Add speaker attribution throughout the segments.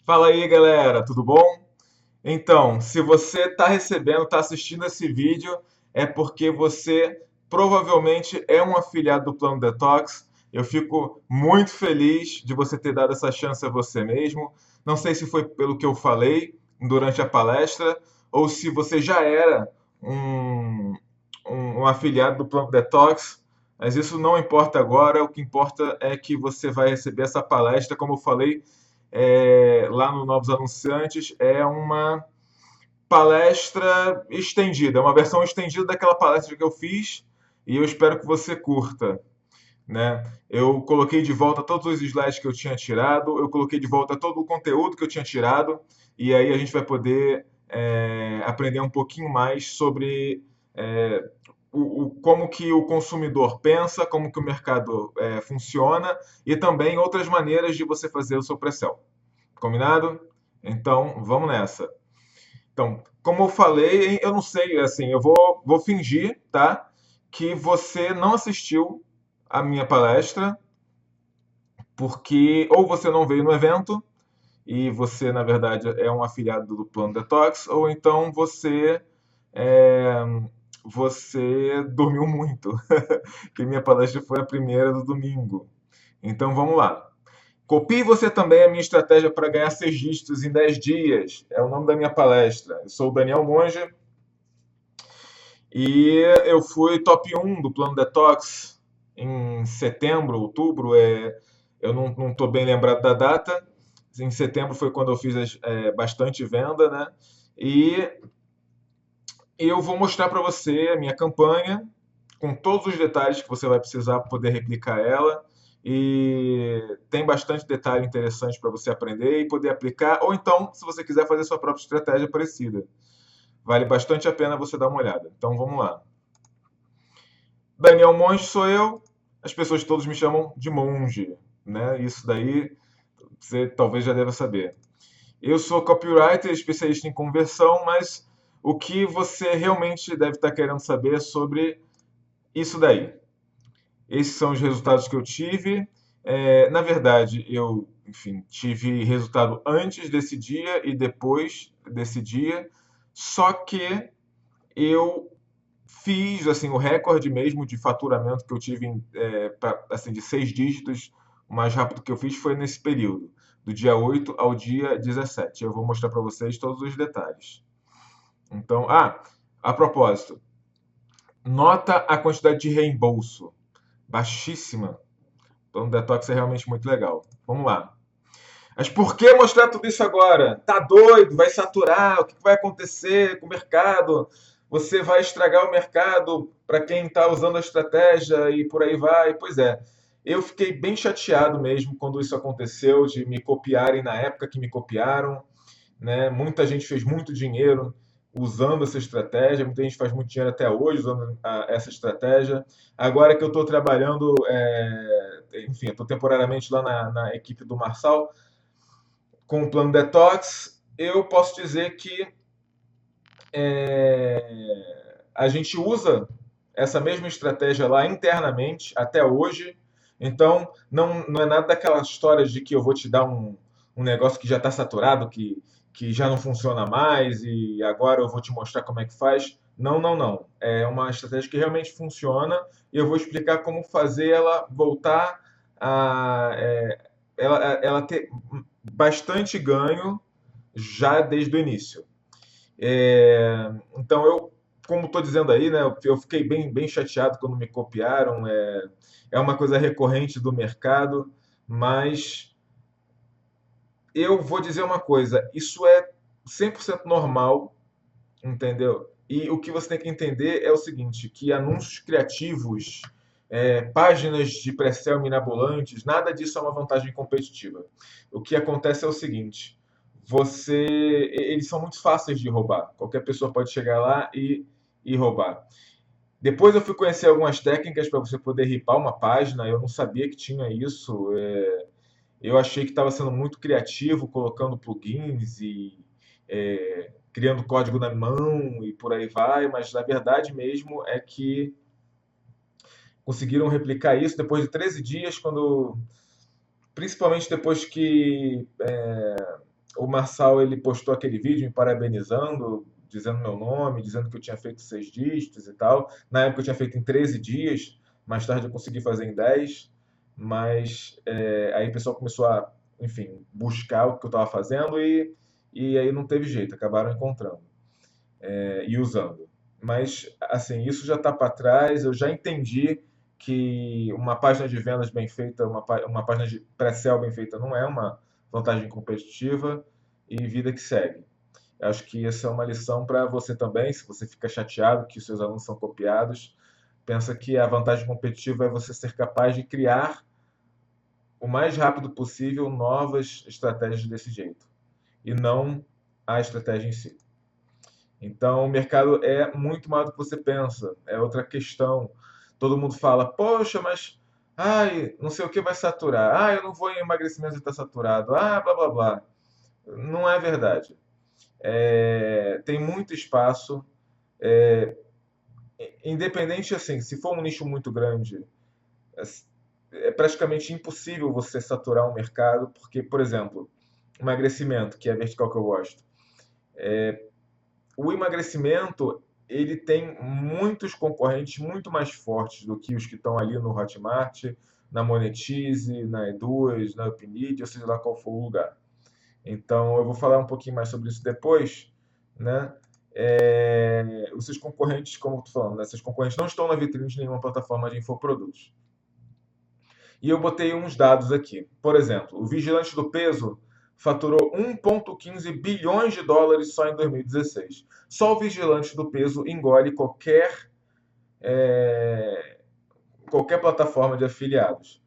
Speaker 1: Fala aí, galera, tudo bom? Então, se você está recebendo, está assistindo esse vídeo, é porque você provavelmente é um afiliado do Plano Detox. Eu fico muito feliz de você ter dado essa chance a você mesmo. Não sei se foi pelo que eu falei durante a palestra ou se você já era um, um afiliado do Plano Detox, mas isso não importa agora. O que importa é que você vai receber essa palestra, como eu falei lá no Novos Anunciantes, é uma palestra estendida, é uma versão estendida daquela palestra que eu fiz e eu espero que você curta. Né? Eu coloquei de volta todos os slides que eu tinha tirado, eu coloquei de volta todo o conteúdo que eu tinha tirado, e aí a gente vai poder aprender um pouquinho mais sobre como que o consumidor pensa, como que o mercado funciona e também outras maneiras de você fazer o seu pré-sell. Combinado? Então, vamos nessa. Então, como eu falei, eu não sei, assim, vou fingir, tá? Que você não assistiu a minha palestra, porque ou você não veio no evento, e você, na verdade, é um afiliado do Plano Detox, ou então é, você dormiu muito, que minha palestra foi a primeira do domingo. Então, vamos lá. Copie você também a minha estratégia para ganhar 6 dígitos em 10 dias. É o nome da minha palestra. Eu sou o Daniel Monge e eu fui top 1 do Plano Detox em setembro, outubro. Eu não estou bem lembrado da data. Em setembro foi quando eu fiz bastante venda, né? E eu vou mostrar para você a minha campanha com todos os detalhes que você vai precisar para poder replicar ela. E tem bastante detalhe interessante para você aprender e poder aplicar, ou então, se você quiser fazer sua própria estratégia parecida. Vale bastante a pena você dar uma olhada. Então vamos lá. Daniel Monge sou eu, as pessoas todas me chamam de Monge, né? Isso daí você talvez já deva saber. Eu sou copywriter, especialista em conversão, mas o que você realmente deve estar querendo saber é sobre isso daí. Esses são os resultados que eu tive. Na verdade, eu, enfim, tive resultado antes desse dia e depois desse dia, só que eu fiz assim o recorde mesmo de faturamento que eu tive assim, de 6 dígitos. O mais rápido que eu fiz foi nesse período, do dia 8 ao dia 17. Eu vou mostrar para vocês todos os detalhes. Então, a propósito, nota a quantidade de reembolso, baixíssima. Então, o detox é realmente muito legal. Vamos lá. Mas por que mostrar tudo isso agora? Tá doido? Vai saturar? O que vai acontecer com o mercado? Você vai estragar o mercado para quem está usando a estratégia e por aí vai? Pois é. Eu fiquei bem chateado mesmo quando isso aconteceu, de me copiarem na época que me copiaram, né? Muita gente fez muito dinheiro usando essa estratégia, muita gente faz muito dinheiro até hoje usando essa estratégia. Agora que eu estou trabalhando, enfim, estou temporariamente lá na equipe do Marçal com o plano detox, eu posso dizer que a gente usa essa mesma estratégia lá internamente até hoje. Então, não é nada daquela história de que eu vou te dar um negócio que já está saturado, que já não funciona mais e agora eu vou te mostrar como é que faz. Não, não, não. É uma estratégia que realmente funciona e eu vou explicar como fazer ela voltar ela ter bastante ganho já desde o início. Então, como estou dizendo aí, né, eu fiquei bem chateado quando me copiaram. É uma coisa recorrente do mercado, mas eu vou dizer uma coisa: isso é 100% normal, entendeu? E o que você tem que entender é o seguinte, que anúncios criativos, páginas de pré-sell mirabolantes, nada disso é uma vantagem competitiva. O que acontece é o seguinte, eles são muito fáceis de roubar. Qualquer pessoa pode chegar lá e roubar. Depois eu fui conhecer algumas técnicas para você poder ripar uma página, eu não sabia que tinha isso. Eu achei que estava sendo muito criativo, colocando plugins e criando código na mão e por aí vai, mas na verdade mesmo é que conseguiram replicar isso depois de 13 dias, principalmente depois que o Marçal ele postou aquele vídeo me parabenizando, dizendo meu nome, dizendo que eu tinha feito 6 dígitos e tal. Na época eu tinha feito em 13 dias, mais tarde eu consegui fazer em 10, mas aí o pessoal começou a, enfim, buscar o que eu estava fazendo e aí não teve jeito, acabaram encontrando e usando. Mas, assim, isso já está para trás, eu já entendi que uma página de vendas bem feita, uma página de pré-sell bem feita não é uma vantagem competitiva e vida que segue. Eu acho que essa é uma lição para você também, se você fica chateado que os seus alunos são copiados, pensa que a vantagem competitiva é você ser capaz de criar o mais rápido possível novas estratégias desse jeito, e não a estratégia em si. Então, o mercado é muito maior do que você pensa. É outra questão. Todo mundo fala, poxa, mas ai, não sei o que vai saturar. Ah, eu não vou em emagrecimento se está saturado. Ah, blá blá blá. Não é verdade. Tem muito espaço. Independente assim, se for um nicho muito grande, é praticamente impossível você saturar um mercado, porque, por exemplo, emagrecimento, que é a vertical que eu gosto. O emagrecimento ele tem muitos concorrentes muito mais fortes do que os que estão ali no Hotmart, na Monetize, na E2, na Upneed, ou seja lá qual for o lugar. Então, eu vou falar um pouquinho mais sobre isso depois, né? Os seus concorrentes, como eu estou falando, né? Seus concorrentes não estão na vitrine de nenhuma plataforma de infoprodutos. E eu botei uns dados aqui. Por exemplo, o Vigilante do Peso faturou 1,15 bilhões de dólares só em 2016. Só o Vigilante do Peso engole qualquer plataforma de afiliados.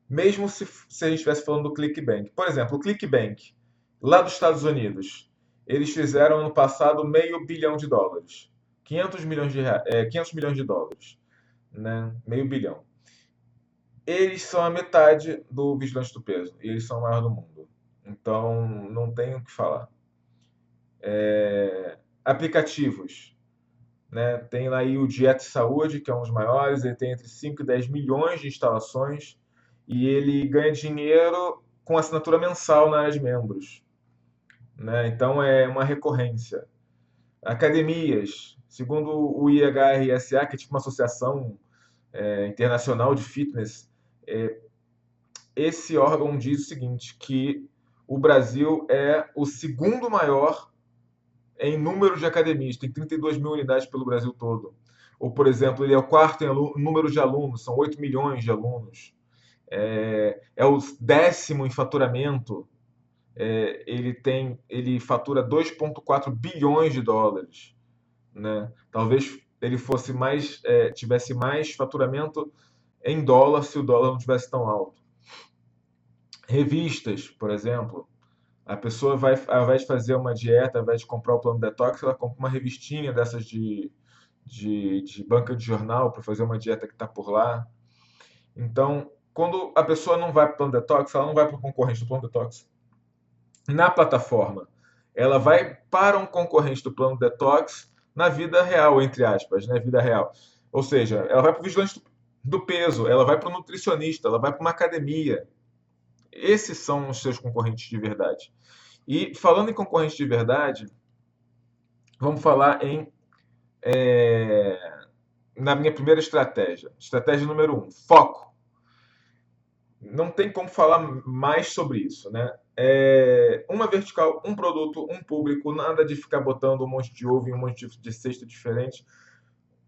Speaker 1: Mesmo se a gente estivesse falando do ClickBank. Por exemplo, o ClickBank, lá dos Estados Unidos, eles fizeram ano passado meio bilhão de dólares. 500 milhões de dólares. Né? Meio bilhão. Eles são a metade do Vigilante do Peso. E eles são o maior do mundo. Então, não tem o que falar. Aplicativos. Né? Tem lá aí o Dieta Saúde, que é um dos maiores. Ele tem entre 5 e 10 milhões de instalações. E ele ganha dinheiro com assinatura mensal na área de membros. Né? Então, é uma recorrência. Academias. Segundo o IHRSA, que é tipo uma associação internacional de fitness, esse órgão diz o seguinte, que o Brasil é o segundo maior em número de academias, tem 32 mil unidades pelo Brasil todo. Ou, por exemplo, ele é o quarto em número de alunos, são 8 milhões de alunos. É o 10º em faturamento, ele fatura 2,4 bilhões de dólares. Né? Talvez ele tivesse mais faturamento em dólar se o dólar não tivesse tão alto. Revistas, por exemplo, a pessoa vai, ao invés de fazer uma dieta, ao invés de comprar o plano detox, ela compra uma revistinha dessas de banca de jornal para fazer uma dieta que está por lá. Então, quando a pessoa não vai para o plano detox, ela não vai para o concorrente do plano detox na plataforma. Ela vai para um concorrente do plano detox na vida real, entre aspas, né? Vida real. Ou seja, ela vai para o vigilante do peso, ela vai para o nutricionista, ela vai para uma academia. Esses são os seus concorrentes de verdade. E falando em concorrente de verdade, vamos falar na minha primeira estratégia. Estratégia número 1, foco. Não tem como falar mais sobre isso, né? Uma vertical, um produto, um público, nada de ficar botando um monte de ovo em um monte de cesta diferente.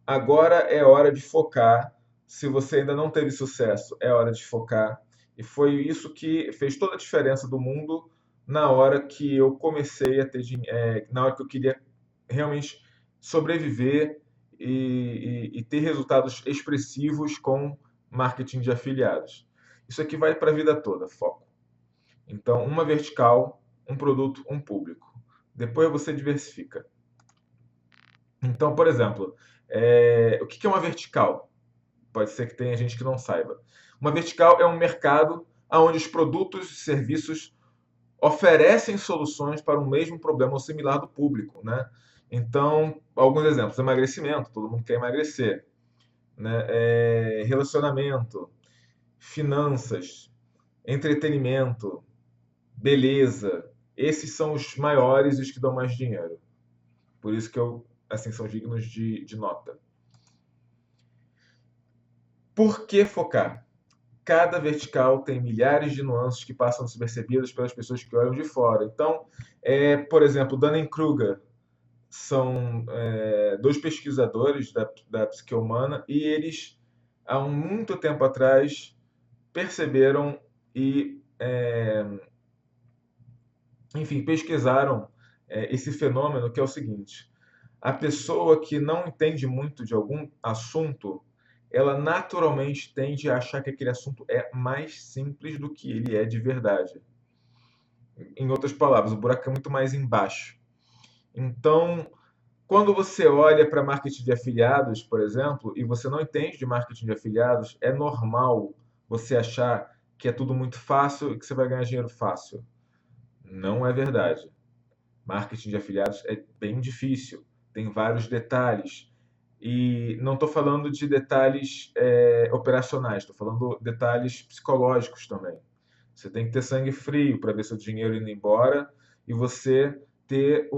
Speaker 1: Agora é hora de focar. Se você ainda não teve sucesso, é hora de focar. E foi isso que fez toda a diferença do mundo na hora que eu comecei a ter dinheiro, na hora que eu queria realmente sobreviver e ter resultados expressivos com marketing de afiliados. Isso aqui vai para a vida toda, foco. Então, uma vertical, um produto, um público. Depois você diversifica. Então, por exemplo, o que é uma vertical? Pode ser que tenha gente que não saiba. Uma vertical é um mercado onde os produtos e serviços oferecem soluções para o mesmo problema ou similar do público, né? Então, alguns exemplos: emagrecimento, todo mundo quer emagrecer, né? Relacionamento, finanças, entretenimento, beleza, esses são os maiores e os que dão mais dinheiro. Por isso que assim, são dignos de nota. Por que focar? Cada vertical tem milhares de nuances que passam despercebidas pelas pessoas que olham de fora. Então, por exemplo, Dunning-Kruger são dois pesquisadores da psique humana e eles, há muito tempo atrás, perceberam e, enfim, pesquisaram esse fenômeno que é o seguinte: a pessoa que não entende muito de algum assunto, ela naturalmente tende a achar que aquele assunto é mais simples do que ele é de verdade. Em outras palavras, o buraco é muito mais embaixo. Então, quando você olha para marketing de afiliados, por exemplo, e você não entende de marketing de afiliados, é normal você achar que é tudo muito fácil e que você vai ganhar dinheiro fácil. Não é verdade. Marketing de afiliados é bem difícil, tem vários detalhes. E não estou falando de detalhes operacionais, estou falando de detalhes psicológicos também. Você tem que ter sangue frio para ver seu dinheiro indo embora e você ter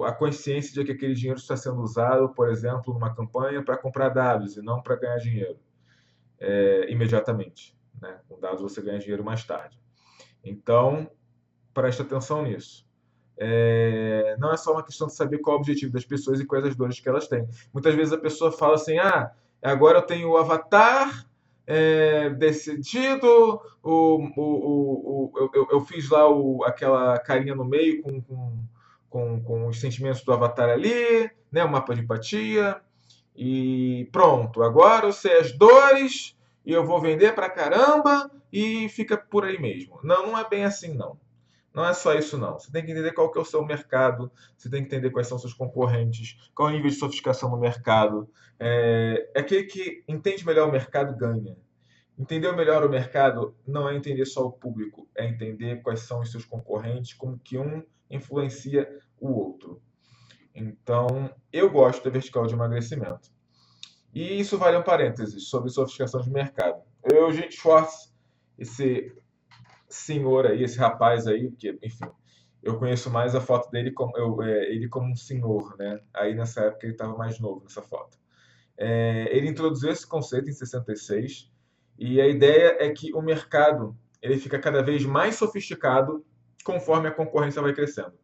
Speaker 1: a consciência de que aquele dinheiro está sendo usado, por exemplo, numa campanha para comprar dados e não para ganhar dinheiro imediatamente. Né? Com dados você ganha dinheiro mais tarde. Então, preste atenção nisso. Não é só uma questão de saber qual é o objetivo das pessoas e quais as dores que elas têm. Muitas vezes a pessoa fala assim: agora eu tenho o avatar decidido, eu fiz lá aquela carinha no meio com os sentimentos do avatar ali, né, o mapa de empatia, e pronto, agora eu sei as dores e eu vou vender pra caramba e fica por aí mesmo. Não, não é bem assim, não. Não é só isso, não. Você tem que entender qual que é o seu mercado, você tem que entender quais são seus concorrentes, qual é o nível de sofisticação no mercado. Aquele que entende melhor o mercado ganha. Entender melhor o mercado não é entender só o público, é entender quais são os seus concorrentes, como que um influencia o outro. Então, eu gosto da vertical de emagrecimento. E isso vale um parênteses sobre sofisticação de mercado. Eugene Schwartz, esse senhor aí, esse rapaz aí, que, enfim, eu conheço mais a foto dele como ele como um senhor, né? Aí nessa época ele estava mais novo nessa foto. Ele introduziu esse conceito em 66 e a ideia é que o mercado ele fica cada vez mais sofisticado conforme a concorrência vai crescendo.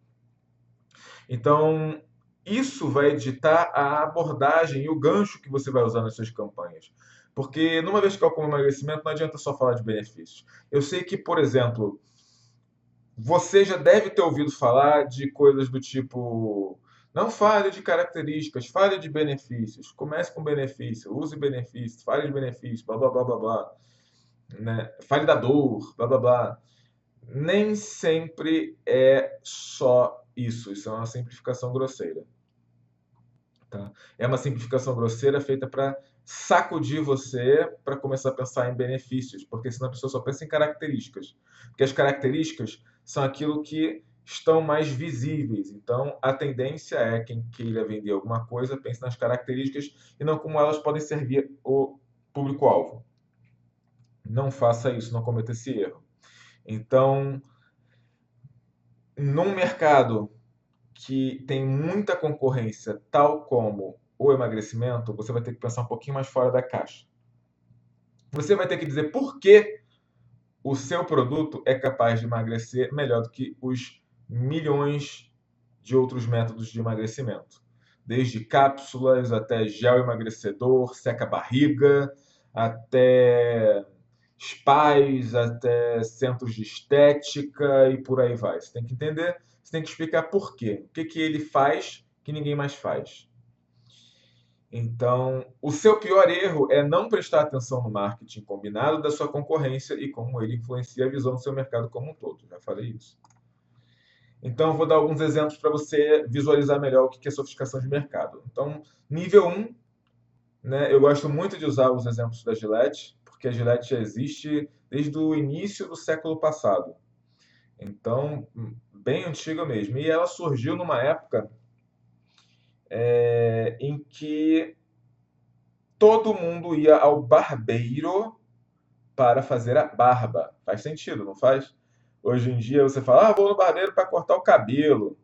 Speaker 1: Então, isso vai ditar a abordagem e o gancho que você vai usar nas suas campanhas. Porque numa vertical como emagrecimento, não adianta só falar de benefícios. Eu sei que, por exemplo, você já deve ter ouvido falar de coisas do tipo: não fale de características, fale de benefícios. Comece com benefício, use benefícios, fale de benefícios, blá blá blá blá blá. Né? Fale da dor, blá blá blá. Nem sempre é só isso. Isso é uma simplificação grosseira. Tá? É uma simplificação grosseira feita para sacudir você para começar a pensar em benefícios, porque senão a pessoa só pensa em características. Porque as características são aquilo que estão mais visíveis. Então, a tendência é quem queira vender alguma coisa pense nas características e não como elas podem servir o público-alvo. Não faça isso, não cometa esse erro. Então, num mercado que tem muita concorrência, tal como o emagrecimento, você vai ter que pensar um pouquinho mais fora da caixa. Você vai ter que dizer por que o seu produto é capaz de emagrecer melhor do que os milhões de outros métodos de emagrecimento. Desde cápsulas até gel emagrecedor, seca-barriga, até spas, até centros de estética e por aí vai. Você tem que entender, você tem que explicar por quê. O que que ele faz que ninguém mais faz. Então, o seu pior erro é não prestar atenção no marketing combinado da sua concorrência e como ele influencia a visão do seu mercado como um todo. Já falei isso. Então, eu vou dar alguns exemplos para você visualizar melhor o que é sofisticação de mercado. Então, nível 1, né, eu gosto muito de usar os exemplos da Gillette, porque a Gillette já existe desde o início do século passado. Então, bem antiga mesmo. E ela surgiu numa época em que todo mundo ia ao barbeiro para fazer a barba. Faz sentido, não faz? Hoje em dia você fala, vou no barbeiro para cortar o cabelo.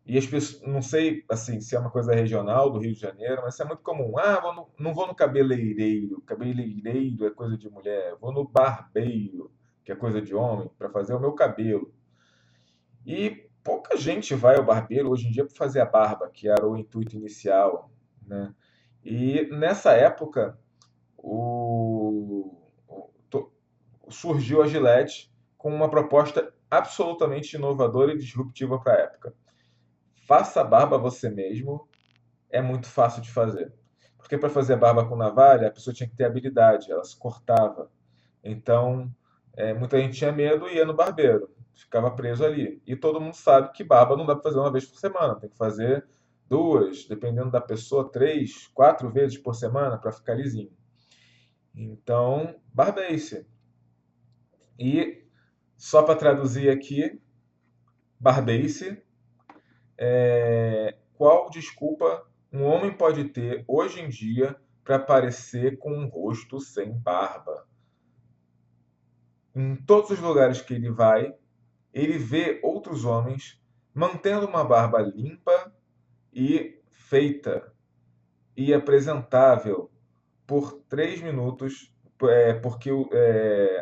Speaker 1: E as pessoas, não sei assim, se é uma coisa regional do Rio de Janeiro, mas isso é muito comum. Não vou no cabeleireiro. Cabeleireiro é coisa de mulher. Vou no barbeiro, que é coisa de homem, para fazer o meu cabelo. E pouca gente vai ao barbeiro hoje em dia para fazer a barba, que era o intuito inicial, né? E nessa época, o, o- to- surgiu a Gillette com uma proposta absolutamente inovadora e disruptiva para a época. Faça a barba você mesmo, é muito fácil de fazer. Porque para fazer a barba com navalha, a pessoa tinha que ter habilidade, ela se cortava. Então, muita gente tinha medo e ia no barbeiro, ficava preso ali. E todo mundo sabe que barba não dá para fazer uma vez por semana, tem que fazer duas, dependendo da pessoa, três, quatro vezes por semana para ficar lisinho. Então, Barbeice. E só para traduzir aqui, Barbeice, qual desculpa um homem pode ter hoje em dia para aparecer com um rosto sem barba? Em todos os lugares que ele vai, ele vê outros homens mantendo uma barba limpa e feita e apresentável por 3 minutos, porque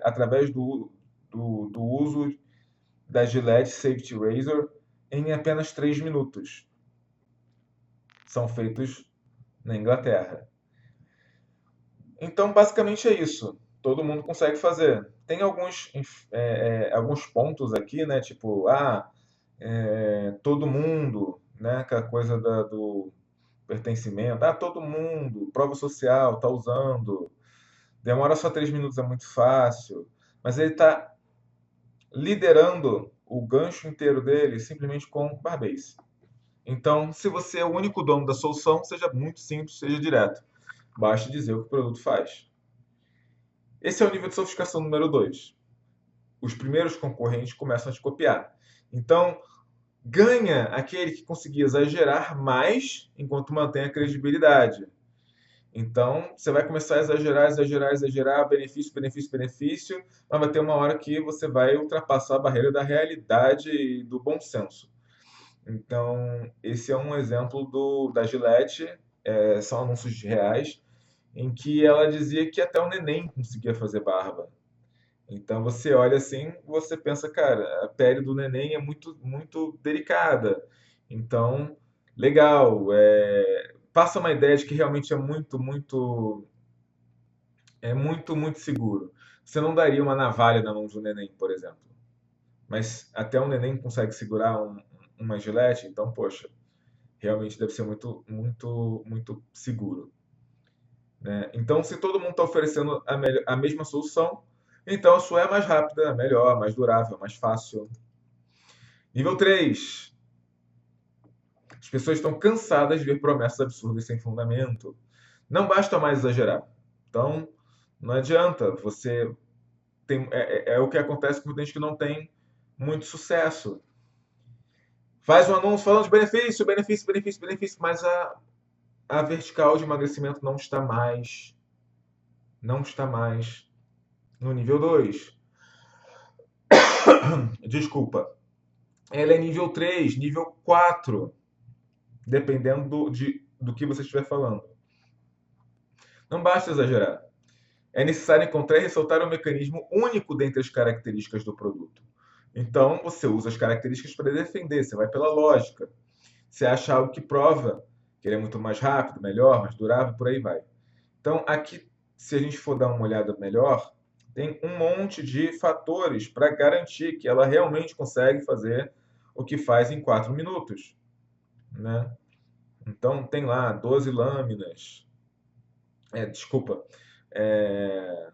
Speaker 1: através do uso da Gillette Safety Razor em apenas 3 minutos. São feitos na Inglaterra. Então, basicamente é isso. Todo mundo consegue fazer. Tem alguns pontos aqui, né? Tipo, todo mundo, né? Aquela coisa do pertencimento. Todo mundo, prova social, tá usando. Demora só 3 minutos, é muito fácil. Mas ele está liderando o gancho inteiro dele simplesmente com Barbase. Então, se você é o único dono da solução, seja muito simples, seja direto. Basta dizer o que o produto faz. Esse é o nível de sofisticação número 2. Os primeiros concorrentes começam a te copiar. Então, ganha aquele que conseguir exagerar mais enquanto mantém a credibilidade. Então, você vai começar a exagerar, exagerar, exagerar, benefício, benefício, benefício, mas vai ter uma hora que você vai ultrapassar a barreira da realidade e do bom senso. Então, esse é um exemplo da Gillette, são anúncios reais, em que ela dizia que até o neném conseguia fazer barba. Então você olha assim, você pensa, cara, a pele do neném é muito, muito delicada. Então, legal, passa uma ideia de que realmente muito seguro. Você não daria uma navalha na mão de um neném, por exemplo. Mas até um neném consegue segurar uma gilete, então, poxa, realmente deve ser muito, muito, muito seguro, né? Então, se todo mundo está oferecendo a mesma solução, então a sua é mais rápida, melhor, mais durável, mais fácil. Nível 3. As pessoas estão cansadas de ver promessas absurdas sem fundamento. Não basta mais exagerar. Então, não adianta. É o que acontece com gente que não tem muito sucesso. Faz um anúncio falando de benefício, benefício, benefício, benefício, mas a vertical de emagrecimento não está mais no nível 2. Desculpa. Ela é nível 3, nível 4, dependendo do que você estiver falando. Não basta exagerar. É necessário encontrar e ressaltar um mecanismo único dentre as características do produto. Então, você usa as características para defender, você vai pela lógica. Você acha algo que prova que ele é muito mais rápido, melhor, mais durável, por aí vai. Então, aqui, se a gente for dar uma olhada melhor, tem um monte de fatores para garantir que ela realmente consegue fazer o que faz em 4 minutos, né? Então, tem lá 12 lâminas, desculpa, é,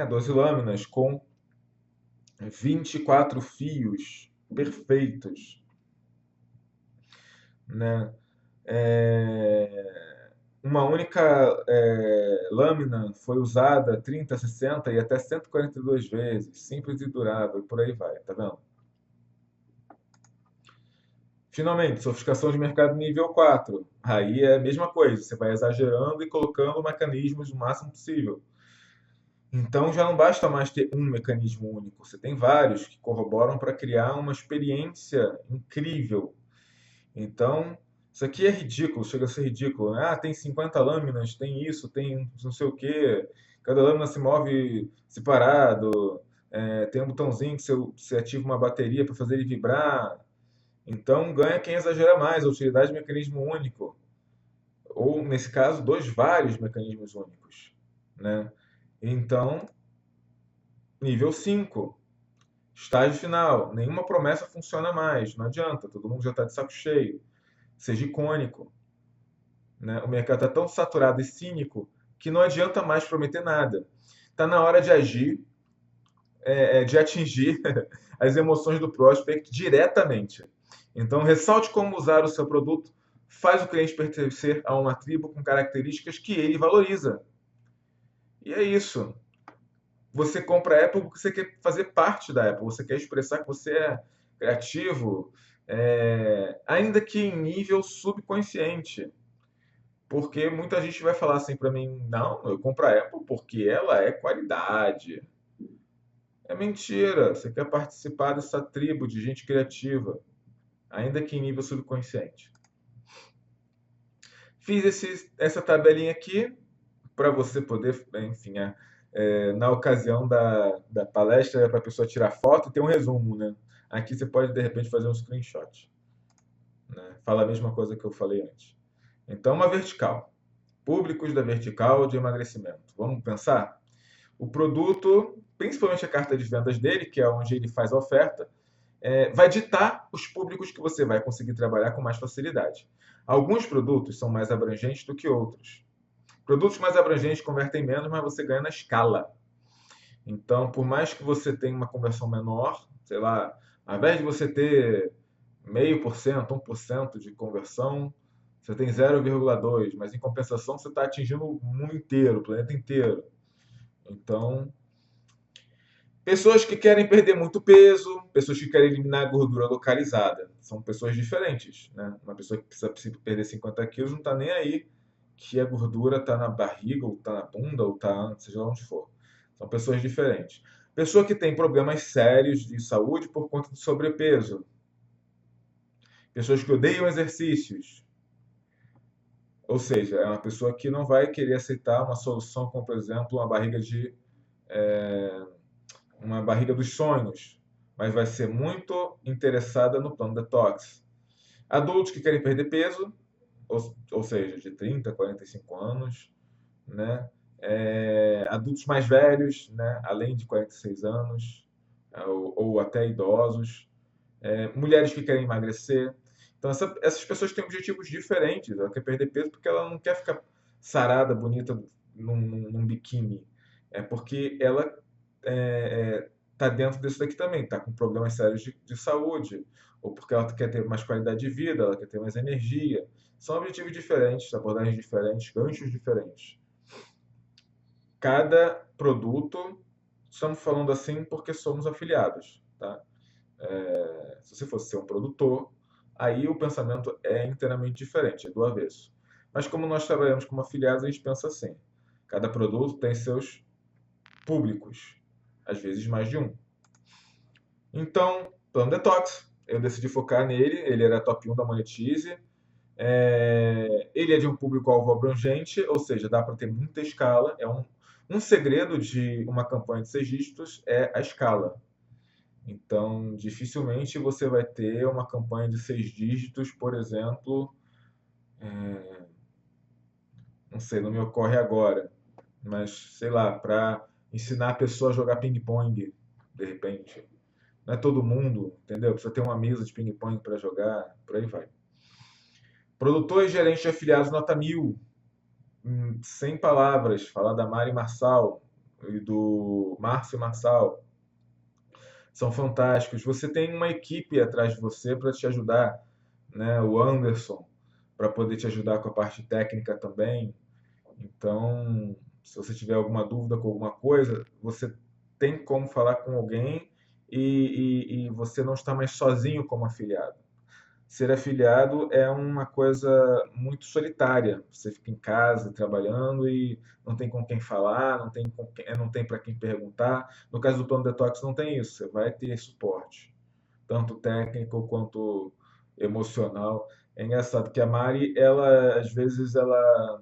Speaker 1: 12 lâminas com 24 fios perfeitos, né? Uma única lâmina foi usada 30, 60 e até 142 vezes, simples e durável, e por aí vai, tá vendo? Finalmente, sofisticação de mercado nível 4. Aí é a mesma coisa, você vai exagerando e colocando mecanismos o máximo possível. Então já não basta mais ter um mecanismo único, você tem vários que corroboram para criar uma experiência incrível. Então, isso aqui é ridículo, chega a ser ridículo, né? Ah, tem 50 lâminas, tem isso, tem não sei o quê, cada lâmina se move separado, tem um botãozinho que você ativa uma bateria para fazer ele vibrar. Então ganha quem exagera mais, a utilidade de mecanismo único. Ou, nesse caso, vários mecanismos únicos, né? Então, nível 5, estágio final. Nenhuma promessa funciona mais, não adianta, todo mundo já está de saco cheio. Seja icônico, né? O mercado está tão saturado e cínico que não adianta mais prometer nada. Está na hora de agir, de atingir as emoções do prospect diretamente. Então, ressalte como usar o seu produto faz o cliente pertencer a uma tribo com características que ele valoriza. E é isso. Você compra a Apple porque você quer fazer parte da Apple, você quer expressar que você é criativo, ainda que em nível subconsciente. Porque muita gente vai falar assim para mim, não, eu compro a Apple porque ela é qualidade. É mentira, você quer participar dessa tribo de gente criativa, ainda que em nível subconsciente. Fiz essa tabelinha aqui para você poder, enfim, na ocasião da palestra, para a pessoa tirar foto e ter um resumo, né? Aqui você pode, de repente, fazer um screenshot. Né? Fala a mesma coisa que eu falei antes. Então, uma vertical. Públicos da vertical de emagrecimento. Vamos pensar? O produto, principalmente a carta de vendas dele, que é onde ele faz a oferta, vai ditar os públicos que você vai conseguir trabalhar com mais facilidade. Alguns produtos são mais abrangentes do que outros. Produtos mais abrangentes convertem menos, mas você ganha na escala. Então, por mais que você tenha uma conversão menor, sei lá, ao invés de você ter 0,5%, 1% de conversão, você tem 0,2%, mas em compensação você está atingindo o mundo inteiro, o planeta inteiro. Então, pessoas que querem perder muito peso, pessoas que querem eliminar a gordura localizada, são pessoas diferentes. Né? Uma pessoa que precisa perder 50 quilos não está nem aí que a gordura está na barriga, ou está na bunda, ou está seja lá onde for. São pessoas diferentes. Pessoa que tem problemas sérios de saúde por conta de sobrepeso. Pessoas que odeiam exercícios. Ou seja, é uma pessoa que não vai querer aceitar uma solução como, por exemplo, uma barriga dos sonhos, mas vai ser muito interessada no plano detox. Adultos que querem perder peso, ou seja, de 30 a 45 anos, né? Adultos mais velhos, né? Além de 46 anos, ou até idosos, mulheres que querem emagrecer. Então, essas pessoas têm objetivos diferentes. Ela quer perder peso porque ela não quer ficar sarada, bonita, num biquíni. É porque ela está dentro disso daqui também, está com problemas sérios de saúde, ou porque ela quer ter mais qualidade de vida, ela quer ter mais energia. São objetivos diferentes, abordagens diferentes, ganchos diferentes. Cada produto, estamos falando assim porque somos afiliados, tá? Se você fosse ser um produtor, aí o pensamento é inteiramente diferente, é do avesso. Mas como nós trabalhamos como afiliados, a gente pensa assim: cada produto tem seus públicos, às vezes mais de um. Então, plano detox, eu decidi focar nele, ele era top 1 da Monetize. Ele é de um público-alvo abrangente, ou seja, dá para ter muita escala. Um segredo de uma campanha de 6 dígitos é a escala. Então, dificilmente você vai ter uma campanha de 6 dígitos, por exemplo, não sei, não me ocorre agora, mas sei lá, para ensinar a pessoa a jogar ping-pong, de repente. Não é todo mundo, entendeu? Precisa ter uma mesa de ping-pong para jogar, por aí vai. Produtor e gerente de afiliados nota 1000, sem palavras, falar da Mari Marçal e do Márcio Marçal. São fantásticos. Você tem uma equipe atrás de você para te ajudar, né? O Anderson, para poder te ajudar com a parte técnica também. Então, se você tiver alguma dúvida com alguma coisa, você tem como falar com alguém e você não está mais sozinho como afiliado. ser afiliado é uma coisa muito solitária. Você fica em casa trabalhando e não tem com quem falar, não tem para quem perguntar. No caso do plano detox não tem isso. Você vai ter suporte, tanto técnico quanto emocional. É engraçado que a Mari, ela às vezes ela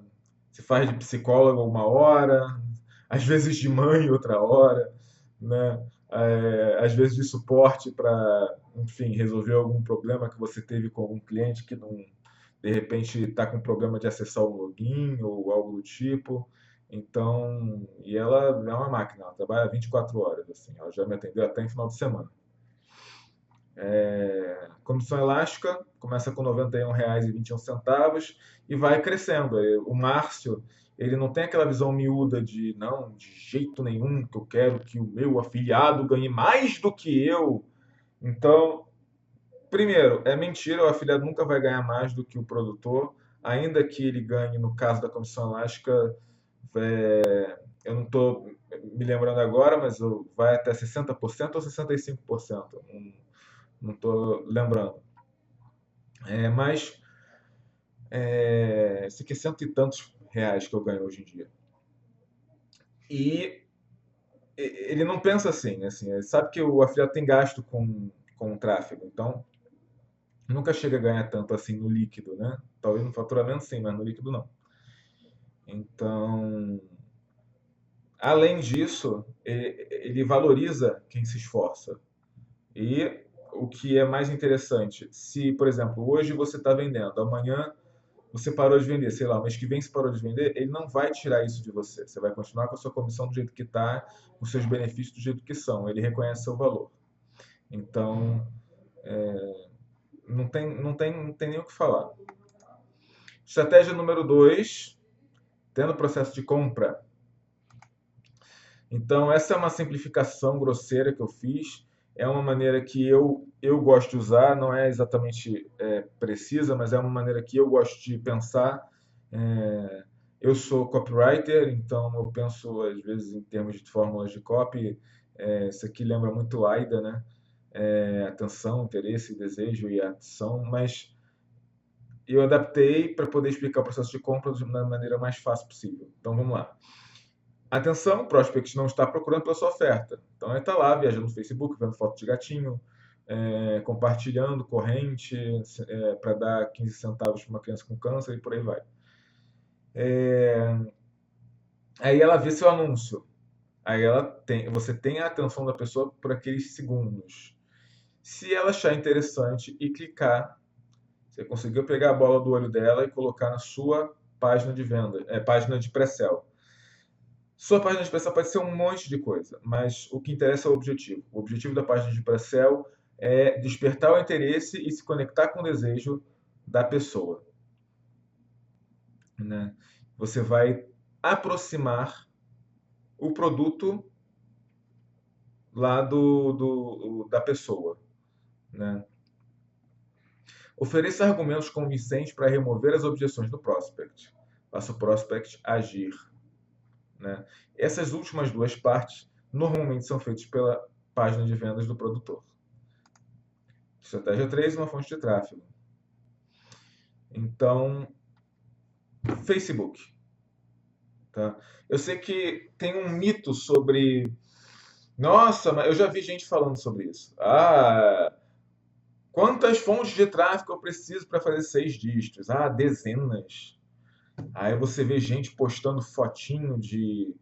Speaker 1: se faz de psicóloga uma hora, às vezes de mãe outra hora, né? Às vezes de suporte para, enfim, resolver algum problema que você teve com algum cliente que não, de repente está com problema de acessar o login ou algo do tipo. Então, e ela é uma máquina, ela trabalha 24 horas, assim, ela já me atendeu até em final de semana. Comissão elástica começa com R$ 91,21 e vai crescendo. O Márcio, ele não tem aquela visão miúda de não, de jeito nenhum que eu quero que o meu afiliado ganhe mais do que eu. Então, primeiro, é mentira, o afiliado nunca vai ganhar mais do que o produtor, ainda que ele ganhe, no caso da comissão elástica, eu não estou me lembrando agora, mas vai até 60% ou 65%. Não estou lembrando. Mas esse aqui é cento e tantos reais que eu ganho hoje em dia. E ele não pensa assim, ele sabe que o afiliado tem gasto com o tráfego, então nunca chega a ganhar tanto assim no líquido, né? Talvez no faturamento sim, mas no líquido não. Então, além disso, ele valoriza quem se esforça. E o que é mais interessante, se, por exemplo, hoje você está vendendo, amanhã você parou de vender, sei lá, mês que vem você parou de vender, ele não vai tirar isso de você. Você vai continuar com a sua comissão do jeito que está, com seus benefícios do jeito que são. Ele reconhece seu valor. Então, não tem nem o que falar. Estratégia número 2, tendo processo de compra. Então, essa é uma simplificação grosseira que eu fiz. É uma maneira que eu gosto de usar, não é exatamente precisa, mas é uma maneira que eu gosto de pensar. É, eu sou copywriter, então eu penso às vezes em termos de fórmulas de copy. Isso aqui lembra muito AIDA, né? Atenção, interesse, desejo e ação, mas eu adaptei para poder explicar o processo de compra da maneira mais fácil possível. Então vamos lá. Atenção, o prospect não está procurando pela sua oferta. Então ele está lá, viajando no Facebook, vendo foto de gatinho, compartilhando corrente para dar 15 centavos para uma criança com câncer e por aí vai. Aí ela vê seu anúncio. Aí você tem a atenção da pessoa por aqueles segundos. Se ela achar interessante e clicar, você conseguiu pegar a bola do olho dela e colocar na sua página de venda, página de pré-sell. Sua página de pré-sell pode ser um monte de coisa, mas o que interessa é o objetivo. O objetivo da página de pré-sell é despertar o interesse e se conectar com o desejo da pessoa, né? Você vai aproximar o produto lá da pessoa, né? Ofereça argumentos convincentes para remover as objeções do prospect. Faça o prospect agir, né? Essas últimas duas partes normalmente são feitas pela página de vendas do produtor. Estratégia 3, uma fonte de tráfego. Então, Facebook. Tá? Eu sei que tem um mito sobre... Nossa, mas eu já vi gente falando sobre isso. Quantas fontes de tráfego eu preciso para fazer 6 dígitos? Dezenas. Aí você vê gente postando fotinho de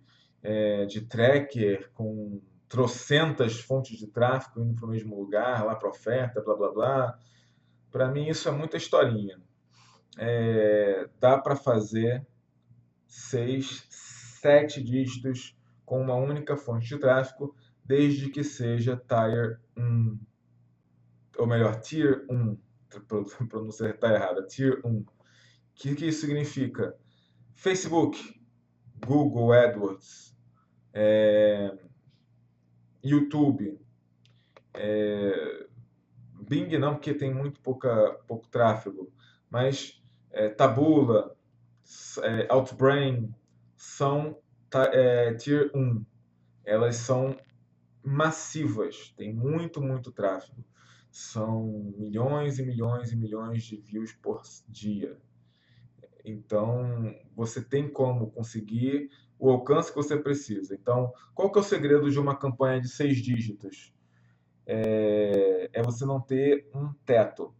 Speaker 1: tracker com trocentas fontes de tráfego indo para o mesmo lugar, lá para oferta, blá blá blá. Para mim isso é muita historinha. Dá para fazer 6, 7 dígitos com uma única fonte de tráfego, desde que seja Tier 1, ou melhor, Tier 1, a pronúncia está errada, Tier 1. O que isso significa? Facebook, Google AdWords, YouTube, Bing não, porque tem muito pouco tráfego, mas Taboola, Outbrain são Tier 1. Elas são massivas, tem muito tráfego. são milhões e milhões e milhões de views por dia. Então, você tem como conseguir o alcance que você precisa. Então, qual que é o segredo de uma campanha de 6 dígitos? É você não ter um teto.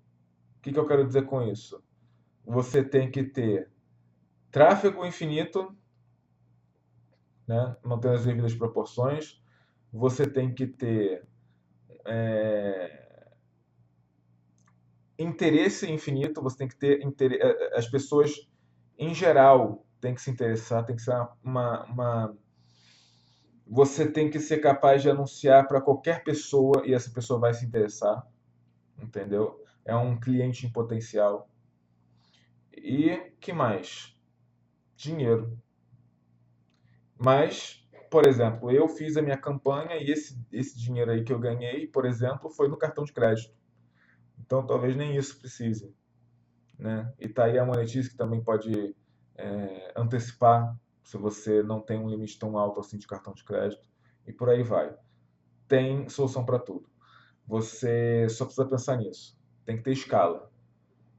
Speaker 1: O que que eu quero dizer com isso? Você tem que ter tráfego infinito, né? Mantendo as devidas proporções. Você tem que ter interesse infinito, você tem que ter as pessoas em geral têm que se interessar, tem que ser você tem que ser capaz de anunciar para qualquer pessoa e essa pessoa vai se interessar, entendeu? É um cliente em potencial. E que mais? Dinheiro. Mas, por exemplo, eu fiz a minha campanha e esse dinheiro aí que eu ganhei, por exemplo, foi no cartão de crédito. Então talvez nem isso precise, né? E tá aí a Monetize que também pode antecipar se você não tem um limite tão alto assim de cartão de crédito e por aí vai. Tem solução para tudo. Você só precisa pensar nisso. Tem que ter escala,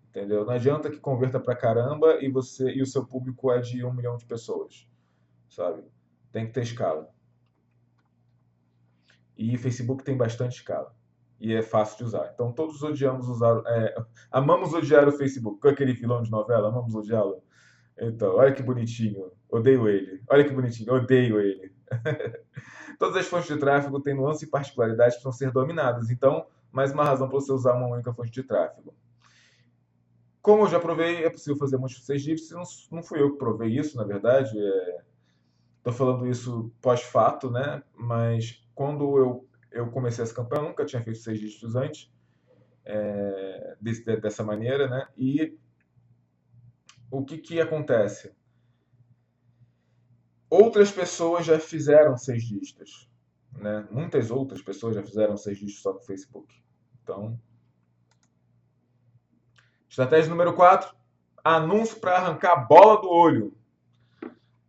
Speaker 1: entendeu? Não adianta que converta pra caramba e o seu público é de 1 milhão de pessoas, sabe? Tem que ter escala. E Facebook tem bastante escala e é fácil de usar. Então todos odiamos usar, amamos odiar o Facebook. Com aquele vilão de novela, amamos odiá-lo. Então, olha que bonitinho, odeio ele. Olha que bonitinho, odeio ele. Todas as fontes de tráfego têm nuances e particularidades que precisam ser dominadas. Então, mais uma razão para você usar uma única fonte de tráfego. Como eu já provei, é possível fazer múltiplos 6 dígitos. Não fui eu que provei isso, na verdade. Estou falando isso pós-fato, né? Mas quando eu comecei essa campanha, eu nunca tinha feito 6 dígitos antes, dessa maneira, né? E o que que acontece? Outras pessoas já fizeram 6 dígitos, né? Muitas outras pessoas já fizeram 6 dígitos só com o Facebook. Então, estratégia número 4, anúncio para arrancar a bola do olho.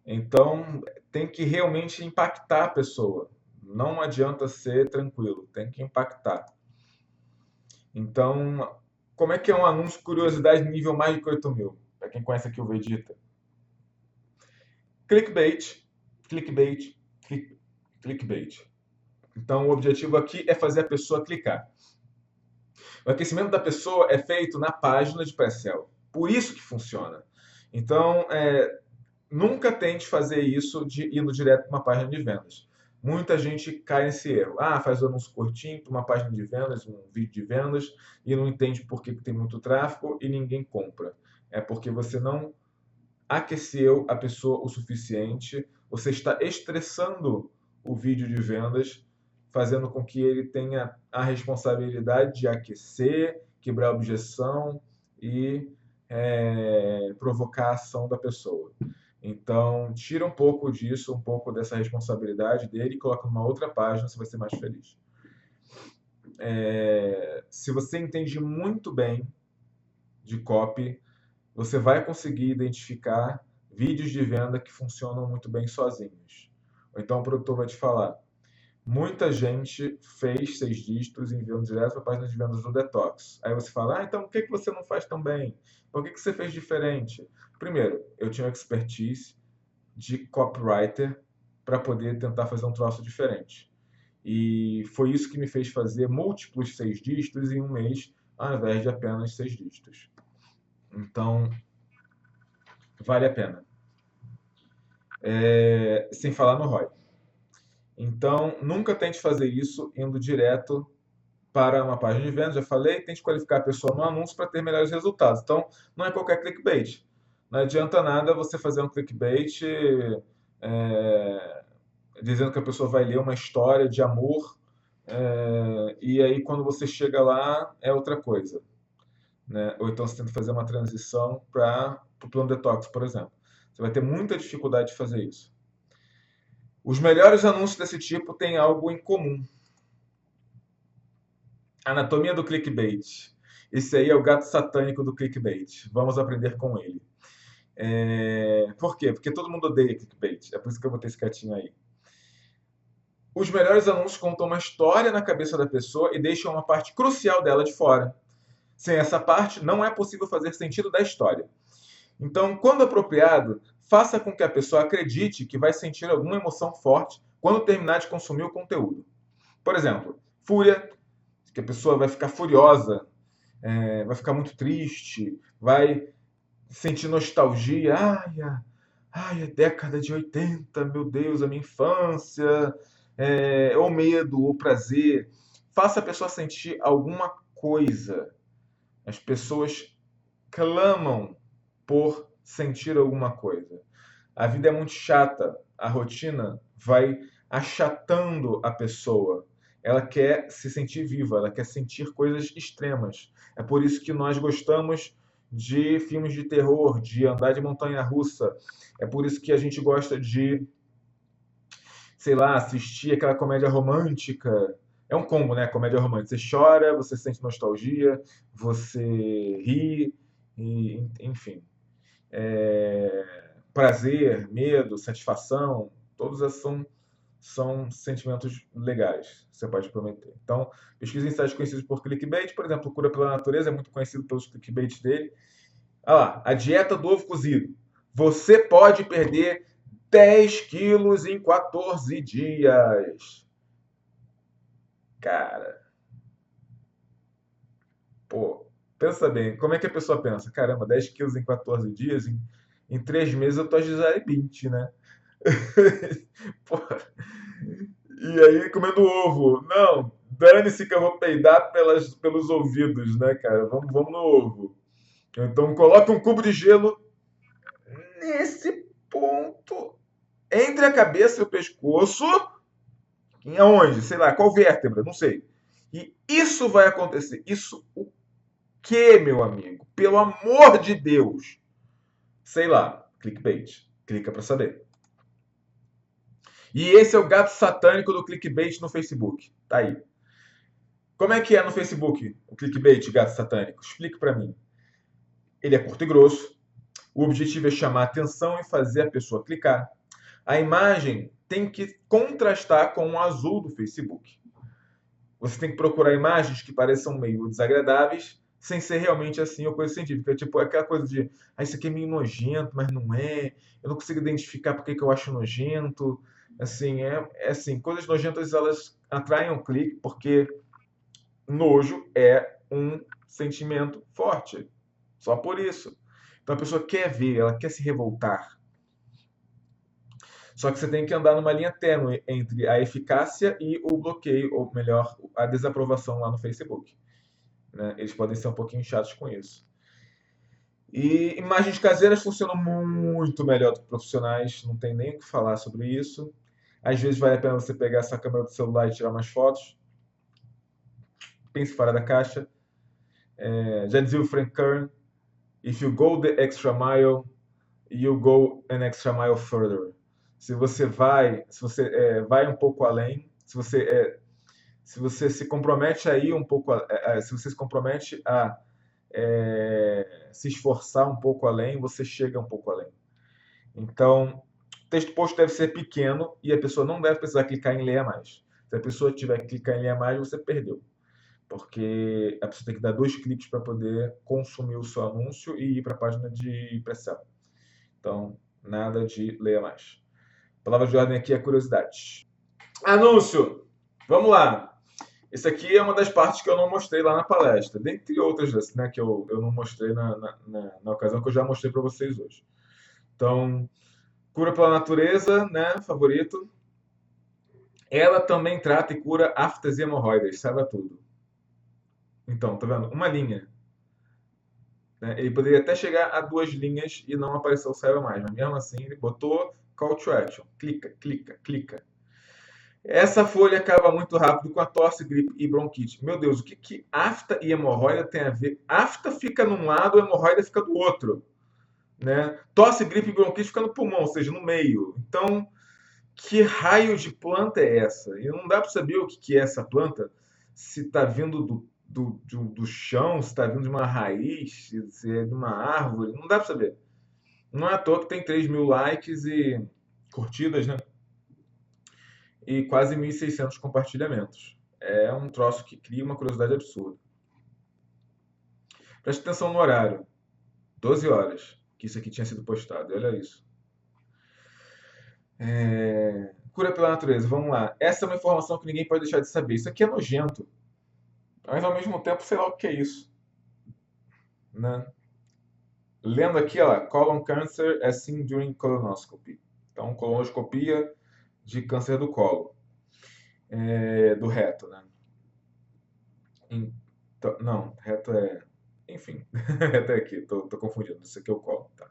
Speaker 1: Então, tem que realmente impactar a pessoa. Não adianta ser tranquilo, tem que impactar. Então, como é que é um anúncio curiosidade nível mais de 8.000? Para quem conhece aqui o Vegeta. Clickbait, clickbait, clickbait. Então, o objetivo aqui é fazer a pessoa clicar. O aquecimento da pessoa é feito na página de pré-sell. Por isso que funciona. Então, nunca tente fazer isso indo direto para uma página de vendas. Muita gente cai nesse erro. Faz um anúncio curtinho para uma página de vendas, um vídeo de vendas, e não entende por que tem muito tráfego e ninguém compra. É porque você não aqueceu a pessoa o suficiente, você está estressando o vídeo de vendas, fazendo com que ele tenha a responsabilidade de aquecer, quebrar a objeção e provocar a ação da pessoa. Então, tira um pouco disso, um pouco dessa responsabilidade dele e coloca numa outra página, você vai ser mais feliz. Se você entende muito bem de copy, você vai conseguir identificar vídeos de venda que funcionam muito bem sozinhos. Ou então o produtor vai te falar, muita gente fez 6 dígitos enviando direto para a página de vendas do Detox. Aí você fala, então por que você não faz tão bem? Por que você fez diferente? Primeiro, eu tinha expertise de copywriter para poder tentar fazer um troço diferente. E foi isso que me fez fazer múltiplos 6 dígitos em um mês, ao invés de apenas 6 dígitos. Então, vale a pena. Sem falar no ROI. Então, nunca tente fazer isso indo direto para uma página de vendas. Já falei, tente qualificar a pessoa no anúncio para ter melhores resultados. Então, não é qualquer clickbait. Não adianta nada você fazer um clickbait dizendo que a pessoa vai ler uma história de amor e aí quando você chega lá é outra coisa. Né? Ou então você tenta fazer uma transição para o plano detox, por exemplo. Você vai ter muita dificuldade de fazer isso. Os melhores anúncios desse tipo têm algo em comum. Anatomia do clickbait. Esse aí é o gato satânico do clickbait. Vamos aprender com ele. Por quê? Porque todo mundo odeia clickbait. É por isso que eu botei esse gatinho aí. Os melhores anúncios contam uma história na cabeça da pessoa e deixam uma parte crucial dela de fora. Sem essa parte, não é possível fazer sentido da história. Então, quando apropriado, faça com que a pessoa acredite que vai sentir alguma emoção forte quando terminar de consumir o conteúdo. Por exemplo, fúria, que a pessoa vai ficar furiosa, vai ficar muito triste, vai sentir nostalgia. Ai, a década de 80, meu Deus, a minha infância, ou medo, ou prazer. Faça a pessoa sentir alguma coisa. As pessoas clamam por sentir alguma coisa. A vida é muito chata, a rotina vai achatando a pessoa. Ela quer se sentir viva, ela quer sentir coisas extremas. É por isso que nós gostamos de filmes de terror, de andar de montanha-russa. É por isso que a gente gosta de, sei lá, assistir aquela comédia romântica. É um combo, né? Comédia romântica. Você chora, você sente nostalgia, você ri, e, enfim. Prazer, medo, satisfação, todos esses são sentimentos legais, você pode prometer. Então, pesquisa em sites conhecidos por clickbait, por exemplo, Cura pela Natureza é muito conhecido pelos clickbaits dele. Olha lá, a dieta do ovo cozido. Você pode perder 10 quilos em 14 dias. Cara, pô, pensa bem, como é que a pessoa pensa? Caramba, 10 quilos em 14 dias, em 3 meses eu tô a Gisele Bündchen, né? Pô, e aí comendo ovo. Não, dane-se que eu vou peidar pelos ouvidos, né, cara? Vamos no ovo. Então coloca um cubo de gelo nesse ponto, entre a cabeça e o pescoço, em aonde? Sei lá, qual vértebra? Não sei. E isso vai acontecer. Isso o quê, meu amigo? Pelo amor de Deus. Sei lá, clickbait. Clica pra saber. E esse é o gato satânico do clickbait no Facebook. Tá aí. Como é que é no Facebook o clickbait, gato satânico? Explique para mim. Ele é curto e grosso. O objetivo é chamar a atenção e fazer a pessoa clicar. A imagem tem que contrastar com o azul do Facebook. Você tem que procurar imagens que pareçam meio desagradáveis, sem ser realmente assim ou coisa científica. Tipo, aquela coisa de, isso aqui é meio nojento, mas não é. Eu não consigo identificar porque que eu acho nojento. Assim, assim, coisas nojentas elas atraem o clique porque nojo é um sentimento forte. Só por isso. Então a pessoa quer ver, ela quer se revoltar. Só que você tem que andar numa linha tênue entre a eficácia e o bloqueio, ou melhor, a desaprovação lá no Facebook. Né? Eles podem ser um pouquinho chatos com isso. E imagens caseiras funcionam muito melhor do que profissionais, não tem nem o que falar sobre isso. Às vezes vale a pena você pegar essa câmera do celular e tirar umas fotos. Pense fora da caixa. Já dizia o Frank Kern, if you go the extra mile, you go an extra mile further. Se você vai um pouco além, se você se compromete a ir um pouco, se você se compromete a se esforçar um pouco além, você chega um pouco além. Então, o texto post deve ser pequeno e a pessoa não deve precisar clicar em leia mais. Se a pessoa tiver que clicar em leia mais, você perdeu. Porque a pessoa tem que dar 2 cliques para poder consumir o seu anúncio e ir para a página de pré-sell. Então, nada de leia mais. A palavra de ordem aqui é curiosidade. Anúncio! Vamos lá! Esse aqui é uma das partes que eu não mostrei lá na palestra, dentre outras, né, que eu não mostrei na ocasião que eu já mostrei para vocês hoje. Então, cura pela natureza, né, favorito. Ela também trata e cura aftas e hemorroidas, saiba tudo. Então, tá vendo? Uma linha. Né? Ele poderia até chegar a 2 linhas e não apareceu o saiba mais, mas mesmo assim ele botou call to action. Clica, clica, clica. Essa folha acaba muito rápido com a tosse, gripe e bronquite. Meu Deus, o que afta e hemorroida tem a ver? Afta fica num lado, hemorroida fica do outro. Né? Tosse, gripe e bronquite fica no pulmão, ou seja, no meio. Então, que raio de planta é essa? E não dá para saber o que é essa planta, se está vindo do chão, se está vindo de uma raiz, se é de uma árvore, não dá para saber. Não é à toa que tem 3.000 likes e curtidas, né? e quase 1.600 compartilhamentos. É um troço que cria uma curiosidade absurda. Preste atenção no horário. 12 horas que isso aqui tinha sido postado. Olha isso. Cura pela natureza. Vamos lá. Essa é uma informação que ninguém pode deixar de saber. Isso aqui é nojento. Mas ao mesmo tempo, sei lá o que é isso. Né? Lendo aqui, ó, colon cancer as seen during colonoscopy. Então, colonoscopia de câncer do colo. Do reto, né? Então, não, reto é... Enfim, reto é aqui. Tô confundindo. Isso aqui é o colo, tá?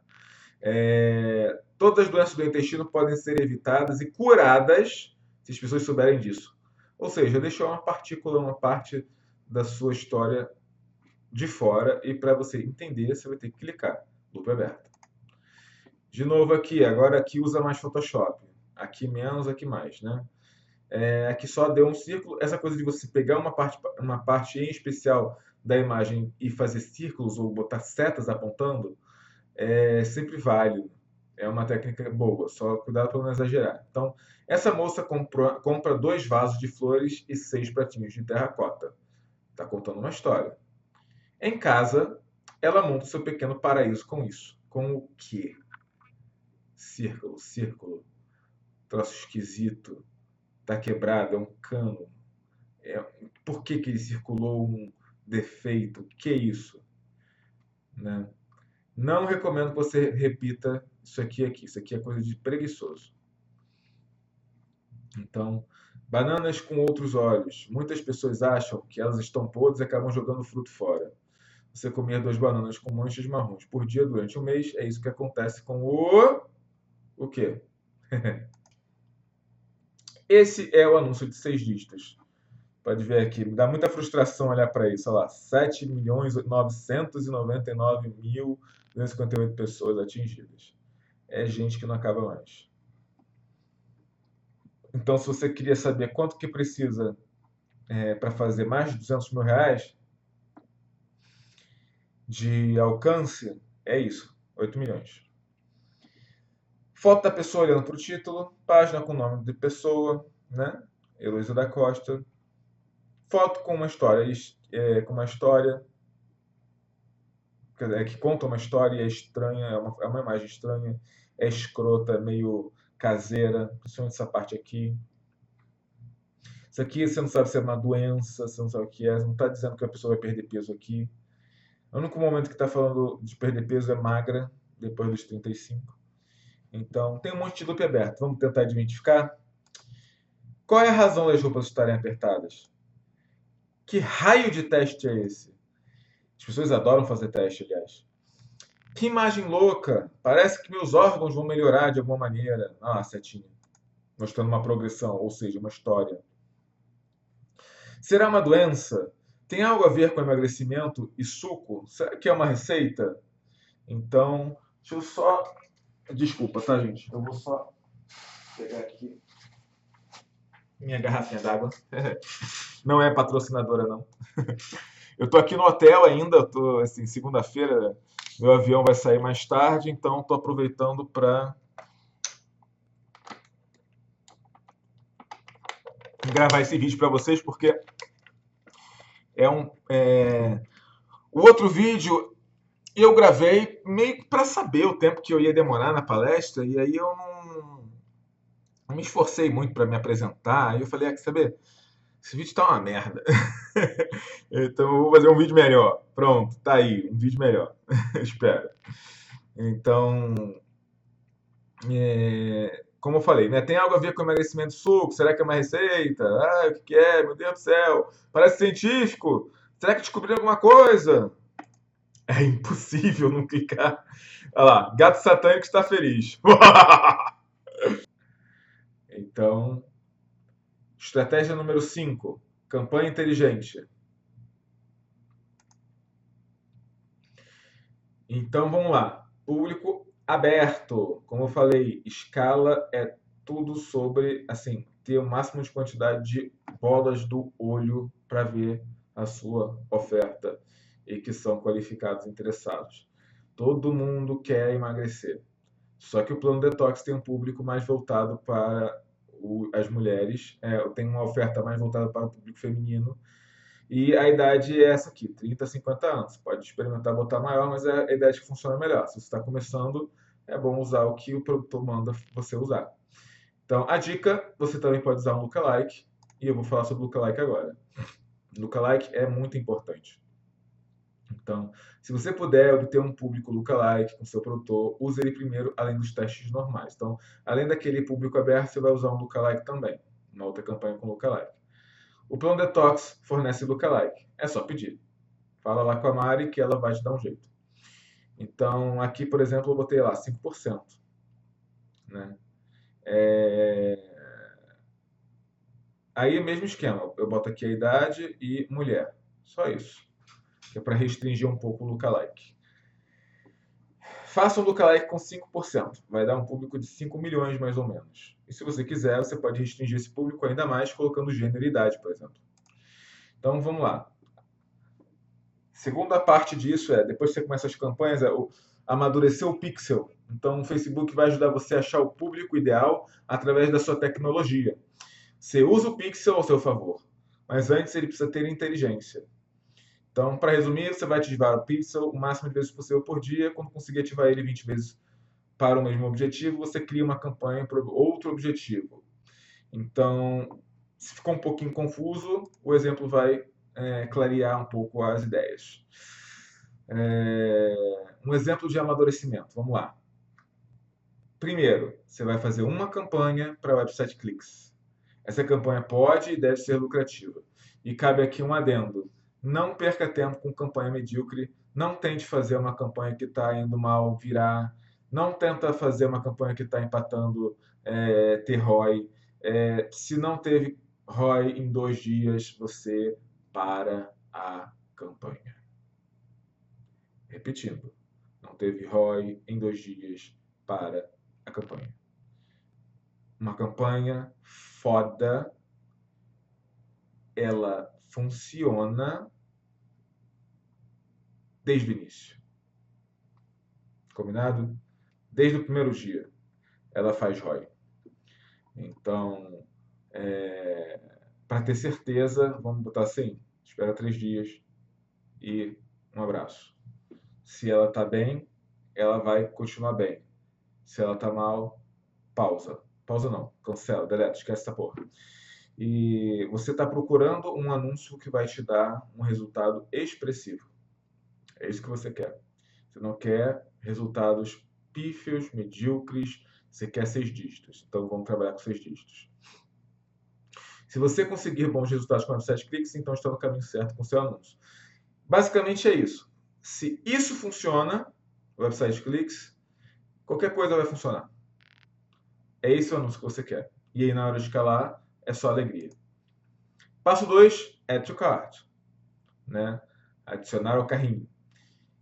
Speaker 1: Todas as doenças do intestino podem ser evitadas e curadas se as pessoas souberem disso. Ou seja, deixou uma partícula, uma parte da sua história de fora, e para você entender, você vai ter que clicar. Lupa aberta. De novo aqui, agora aqui usa mais Photoshop. Aqui menos, aqui mais, né? Aqui só deu um círculo. Essa coisa de você pegar uma parte em especial da imagem e fazer círculos ou botar setas apontando, é sempre válido. É uma técnica boa, só cuidado para não exagerar. Então, essa moça compra 2 vasos de flores e 6 pratinhos de terracota. Está contando uma história. Em casa, ela monta o seu pequeno paraíso com isso. Com o quê? Círculo, círculo. Troço esquisito. Tá quebrado, é um cano. Por que ele circulou um defeito? Que é isso? Né? Não recomendo que você repita isso aqui. Isso aqui é coisa de preguiçoso. Então, bananas com outros olhos. Muitas pessoas acham que elas estão podres e acabam jogando o fruto fora. Você comer 2 bananas com manchas marrons por dia durante um mês, é isso que acontece com o quê? Esse é o anúncio de 6 dígitos. Pode ver aqui, me dá muita frustração olhar para isso. Olha lá, 7.999.258 pessoas atingidas. É gente que não acaba mais. Então, se você queria saber quanto que precisa para fazer mais de 200 mil reais de alcance, é isso, 8 milhões. Foto da pessoa olhando para o título, página com o nome de pessoa, né? Heloísa da Costa. Foto com uma história, que conta uma história e é estranha, é uma imagem estranha, é escrota, meio caseira, principalmente essa parte aqui. Isso aqui você não sabe se é uma doença, você não sabe o que é, não está dizendo que a pessoa vai perder peso aqui. O único momento que está falando de perder peso é magra, depois dos 35. Então, tem um monte de loop aberto. Vamos tentar identificar? Qual é a razão das roupas estarem apertadas? Que raio de teste é esse? As pessoas adoram fazer teste, aliás. Que imagem louca! Parece que meus órgãos vão melhorar de alguma maneira. Ah, setinha. Mostrando uma progressão, ou seja, uma história. Será uma doença? Tem algo a ver com emagrecimento e suco? Será que é uma receita? Então, deixa eu só... Desculpa, tá, gente? Eu vou só pegar aqui minha garrafinha d'água. Não é patrocinadora, não. Eu tô aqui no hotel ainda, eu tô assim, segunda-feira, meu avião vai sair mais tarde, então tô aproveitando para gravar esse vídeo para vocês, porque o outro vídeo eu gravei meio para saber o tempo que eu ia demorar na palestra, e aí eu não me esforcei muito para me apresentar, aí eu falei, quer saber? Esse vídeo tá uma merda. Então eu vou fazer um vídeo melhor. Pronto, tá aí, um vídeo melhor. Espero. Então, como eu falei, né? Tem algo a ver com emagrecimento de suco? Será que é uma receita? Ah, o que é? Meu Deus do céu. Parece científico. Será que descobriram alguma coisa? É impossível não clicar. Olha lá, gato satânico está feliz. Então, estratégia número 5. Campanha inteligente. Então, vamos lá. Público aberto. Como eu falei, escala é tudo sobre, assim, ter o máximo de quantidade de bolas do olho para ver a sua oferta e que são qualificados interessados. Todo mundo quer emagrecer. Só que o plano detox tem um público mais voltado para as mulheres, tem uma oferta mais voltada para o público feminino, e a idade é essa aqui, 30 a 50 anos. Pode experimentar botar maior, mas é a idade que funciona melhor. Se você está começando, é bom usar o que o produtor manda você usar. Então, a dica, você também pode usar um lookalike, e eu vou falar sobre lookalike agora. Lookalike é muito importante. Então, se você puder obter um público lookalike com seu produtor, use ele primeiro, além dos testes normais. Então, além daquele público aberto, você vai usar um lookalike também, uma outra campanha com lookalike. O Plano Detox fornece lookalike, é só pedir. Fala lá com a Mari que ela vai te dar um jeito. Então, aqui, por exemplo, eu botei lá 5%. Né? Aí, mesmo esquema, eu boto aqui a idade e mulher. Só isso. Que é para restringir um pouco o lookalike. Faça um lookalike com 5%. Vai dar um público de 5 milhões, mais ou menos. E se você quiser, você pode restringir esse público ainda mais, colocando gênero e idade, por exemplo. Então, vamos lá. Segunda parte disso depois que você começa as campanhas, amadurecer o pixel. Então, o Facebook vai ajudar você a achar o público ideal através da sua tecnologia. Você usa o pixel ao seu favor, mas antes ele precisa ter inteligência. Então, para resumir, você vai ativar o pixel o máximo de vezes possível por dia. Quando conseguir ativar ele 20 vezes para o mesmo objetivo, você cria uma campanha para outro objetivo. Então, se ficou um pouquinho confuso, o exemplo vai clarear um pouco as ideias. Um exemplo de amadurecimento, vamos lá. Primeiro, você vai fazer uma campanha para website clicks. Essa campanha pode e deve ser lucrativa. E cabe aqui um adendo. Não perca tempo com campanha medíocre. Não tente fazer uma campanha que está indo mal virar. Não tenta fazer uma campanha que está empatando ter ROI. Se não teve ROI em 2 dias, você para a campanha. Repetindo. Não teve ROI em 2 dias, para a campanha. Uma campanha foda, ela funciona desde o início. Combinado? Desde o primeiro dia, ela faz ROI. Então, para ter certeza, vamos botar assim, espera 3 dias e um abraço. Se ela está bem, ela vai continuar bem. Se ela está mal, pausa. Pausa não, cancela, deleta, esquece essa porra. E você está procurando um anúncio que vai te dar um resultado expressivo. É isso que você quer. Você não quer resultados pífios, medíocres, você quer 6 dígitos. Então vamos trabalhar com 6 dígitos. Se você conseguir bons resultados com website clicks, então está no caminho certo com o seu anúncio. Basicamente é isso. Se isso funciona, website clicks, qualquer coisa vai funcionar. É esse o anúncio que você quer. E aí na hora de escalar, é só alegria. Passo 2, add to cart. Né? Adicionar ao carrinho,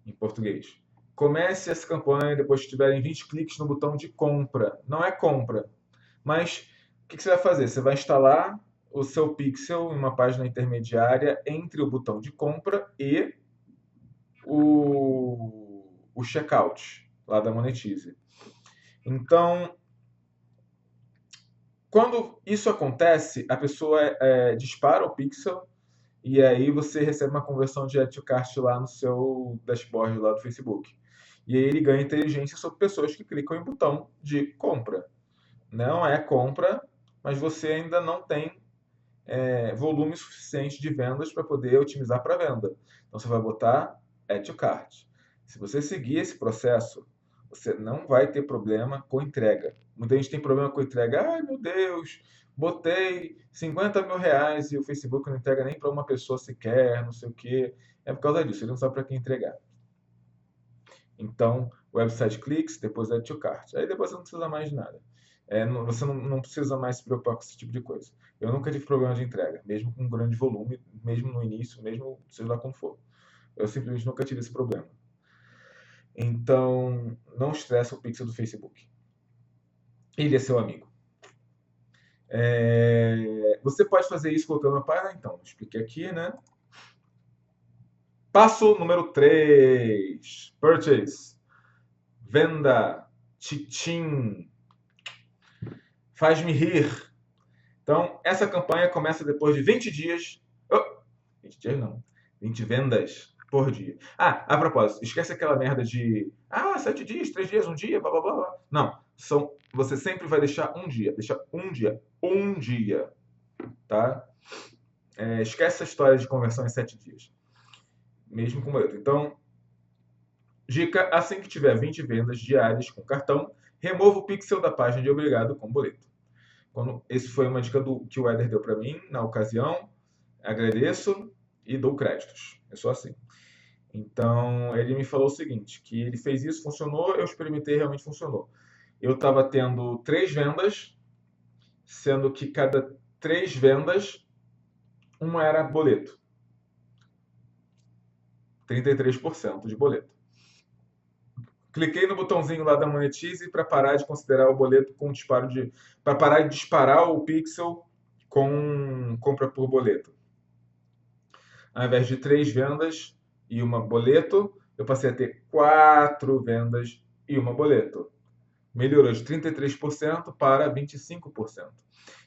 Speaker 1: em português. Comece essa campanha depois que tiverem 20 cliques no botão de compra. Não é compra, mas o que você vai fazer? Você vai instalar o seu pixel em uma página intermediária entre o botão de compra e o checkout lá da Monetize. Então, quando isso acontece, a pessoa dispara o pixel e aí você recebe uma conversão de add to cart lá no seu dashboard lá do Facebook. E aí ele ganha inteligência sobre pessoas que clicam em botão de compra. Não é compra, mas você ainda não tem volume suficiente de vendas para poder otimizar para venda. Então você vai botar add to cart. Se você seguir esse processo, você não vai ter problema com entrega. Muita gente tem problema com entrega. Ai, meu Deus, botei 50 mil reais e o Facebook não entrega nem para uma pessoa sequer, não sei o quê. É por causa disso, ele não sabe para quem entregar. Então, website clicks, depois add to cart. Aí depois você não precisa mais de nada. Você não precisa mais se preocupar com esse tipo de coisa. Eu nunca tive problema de entrega, mesmo com um grande volume, mesmo no início, mesmo seja lá como for. Eu simplesmente nunca tive esse problema. Então, não estressa o pixel do Facebook. Ele é seu amigo. Você pode fazer isso colocando uma página, então, expliquei aqui, né? Passo número 3. Purchase. Venda. Tchim. Faz-me rir. Então, essa campanha começa depois de 20 dias. Oh, 20 dias não. 20 vendas por dia. Ah, a propósito, esquece aquela merda de 7 dias, 3 dias, um dia, blá blá blá blá. Não, você sempre vai deixar um dia. Deixa um dia, tá? Esquece essa história de conversão em 7 dias. Mesmo com boleto. Então, dica, assim que tiver 20 vendas diárias com cartão, remova o pixel da página de obrigado com boleto. Esse foi uma dica que o Éder deu para mim na ocasião. Agradeço e dou créditos. É só assim. Então, ele me falou o seguinte, que ele fez isso, funcionou, eu experimentei, realmente funcionou. Eu estava tendo 3 vendas, sendo que cada 3 vendas, uma era boleto. 33% de boleto. Cliquei no botãozinho lá da Monetize para parar de considerar o boleto com disparo para parar de disparar o pixel com compra por boleto. Ao invés de 3 vendas e uma boleto, eu passei a ter 4 vendas e uma boleto. Melhorou de 33% para 25%.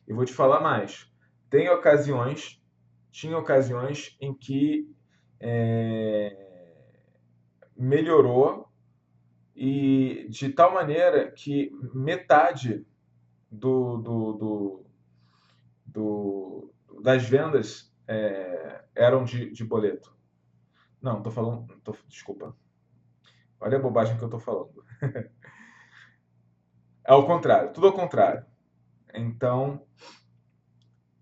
Speaker 1: E vou te falar mais. Tinha ocasiões em que melhorou e de tal maneira que metade das vendas eram de boleto. Não, estou falando. Desculpa. Olha a bobagem que eu estou falando. É ao contrário, tudo ao contrário. Então,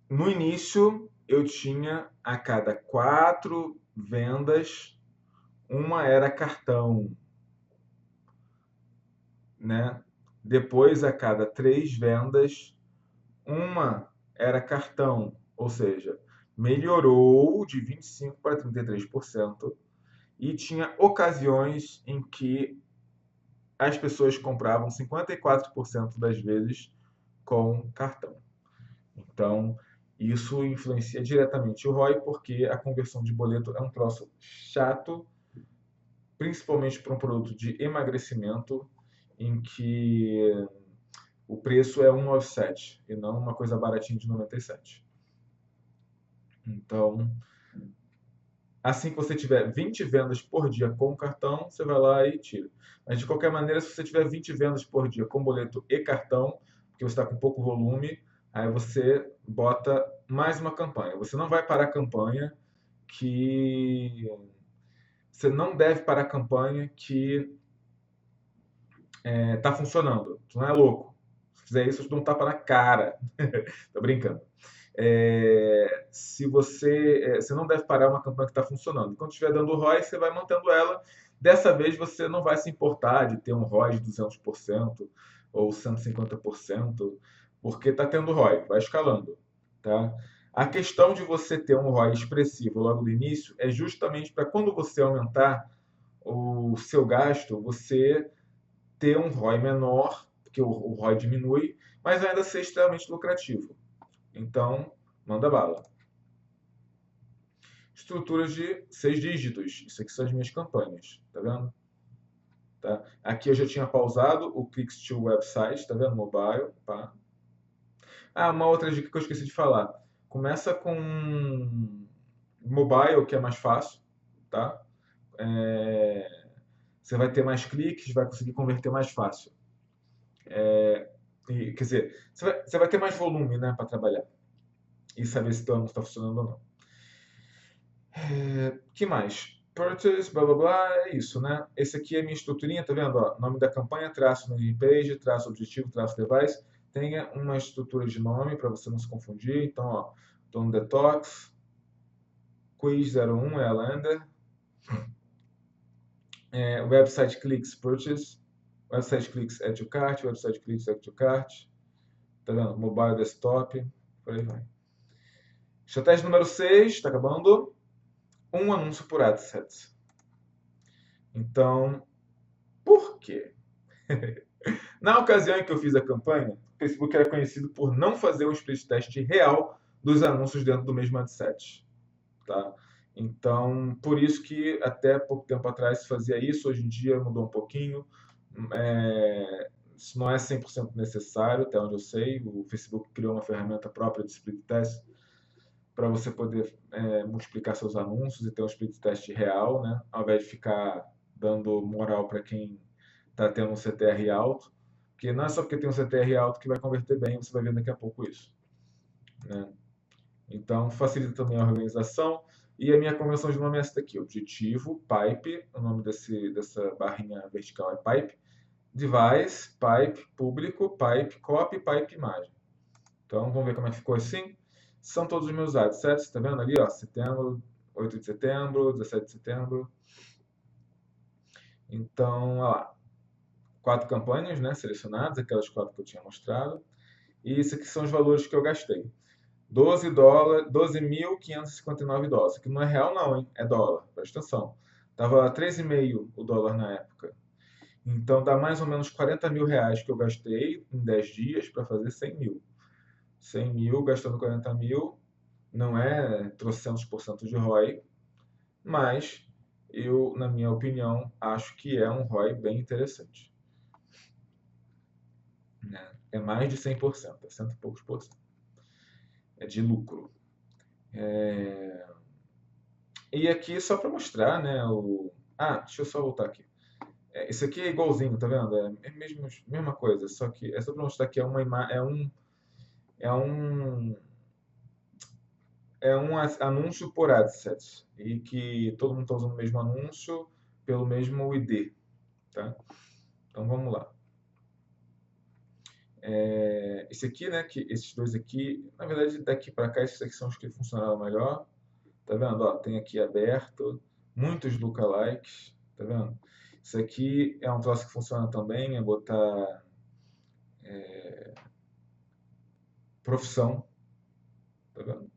Speaker 1: no início, eu tinha a cada 4 vendas, uma era cartão, né? Depois, a cada 3 vendas, uma era cartão, ou seja, melhorou de 25% para 33%, e tinha ocasiões em que as pessoas compravam 54% das vezes com cartão. Então, isso influencia diretamente o ROI, porque a conversão de boleto é um troço chato, principalmente para um produto de emagrecimento, em que o preço é 1,97 e não uma coisa baratinha de 97. Então, assim que você tiver 20 vendas por dia com cartão, você vai lá e tira. Mas, de qualquer maneira, se você tiver 20 vendas por dia com boleto e cartão, porque você está com pouco volume, aí você bota mais uma campanha. Você não vai parar a campanha que... Você não deve parar a campanha que está funcionando. Tu não é louco. Se fizer isso, eu te dou um tapa na cara. Tô brincando. Se você não deve parar uma campanha que está funcionando. Quando estiver dando ROI, você vai mantendo ela. Dessa vez você não vai se importar de ter um ROI de 200% ou 150%, porque está tendo ROI, vai escalando. Tá? A questão de você ter um ROI expressivo logo no início é justamente para quando você aumentar o seu gasto, você ter um ROI menor, porque o ROI diminui, mas ainda ser extremamente lucrativo. Então, manda bala. Estruturas de 6 dígitos. Isso aqui são as minhas campanhas. Tá vendo? Tá? Aqui eu já tinha pausado o Clicks to Website. Tá vendo? Mobile. Pá. Uma outra dica que eu esqueci de falar. Começa com mobile, que é mais fácil. Tá? Você vai ter mais cliques, vai conseguir converter mais fácil. Quer dizer, você vai ter mais volume, né, para trabalhar. E saber se o teu anúncio está funcionando ou não. Que mais? Purchase, blá blá blá, é isso, né? Esse aqui é a minha estruturinha, tá vendo? Ó, nome da campanha, traço landing page, traço objetivo, traço device. Tenha uma estrutura de nome para você não se confundir. Então, ó, tô no Detox, Quiz 01 é a lender, Website Clicks Purchase, Website Clicks Add to Cart, Website Clicks Add to Cart, tá vendo? Mobile Desktop, por aí vai. Estratégia número 6, está acabando. Um anúncio por AdSense. Então, por quê? Na ocasião em que eu fiz a campanha, o Facebook era conhecido por não fazer um split test real dos anúncios dentro do mesmo AdSense. Tá? Então, por isso que até pouco tempo atrás se fazia isso, hoje em dia mudou um pouquinho. isso não é 100% necessário, até onde eu sei. O Facebook criou uma ferramenta própria de split test para você poder multiplicar seus anúncios e ter um split test real, né? Ao invés de ficar dando moral para quem está tendo um CTR alto, porque não é só porque tem um CTR alto que vai converter bem, você vai ver daqui a pouco isso, né? Então, facilita também a organização. E a minha convenção de nome é essa daqui: objetivo, pipe, o nome dessa barrinha vertical é pipe, device, pipe, público, pipe, copy, pipe, imagem. Então, vamos ver como é que ficou assim. São todos os meus dados, certo? Você está vendo ali, ó, setembro, 8 de setembro, 17 de setembro. Então, olha lá, 4 campanhas, né, selecionadas, aquelas 4 que eu tinha mostrado. E esses aqui são os valores que eu gastei. $12, 12.559 dólares. Isso aqui não é real não, hein? É dólar, presta atenção. Tava 3,5 o dólar na época. Então dá mais ou menos 40 mil reais que eu gastei em 10 dias para fazer 100 mil. 100 mil gastando 40 mil não é trocentos por cento de ROI, mas eu, na minha opinião, acho que é um ROI bem interessante, né? É mais de 100%, é cento e poucos por cento. É de lucro. E aqui só para mostrar, né? Deixa eu só voltar aqui. Esse aqui é igualzinho, tá vendo? É a mesma coisa, só que é só para mostrar que é um anúncio por AdSense e que todo mundo está usando o mesmo anúncio pelo mesmo ID, tá? Então vamos lá. Esse aqui, né? Esses dois aqui, na verdade, daqui para cá, esses aqui são os que funcionaram melhor. Tá vendo? Ó, tem aqui aberto, muitos lookalikes, tá vendo? Isso aqui é um troço que funciona também, é botar profissão, tá vendo?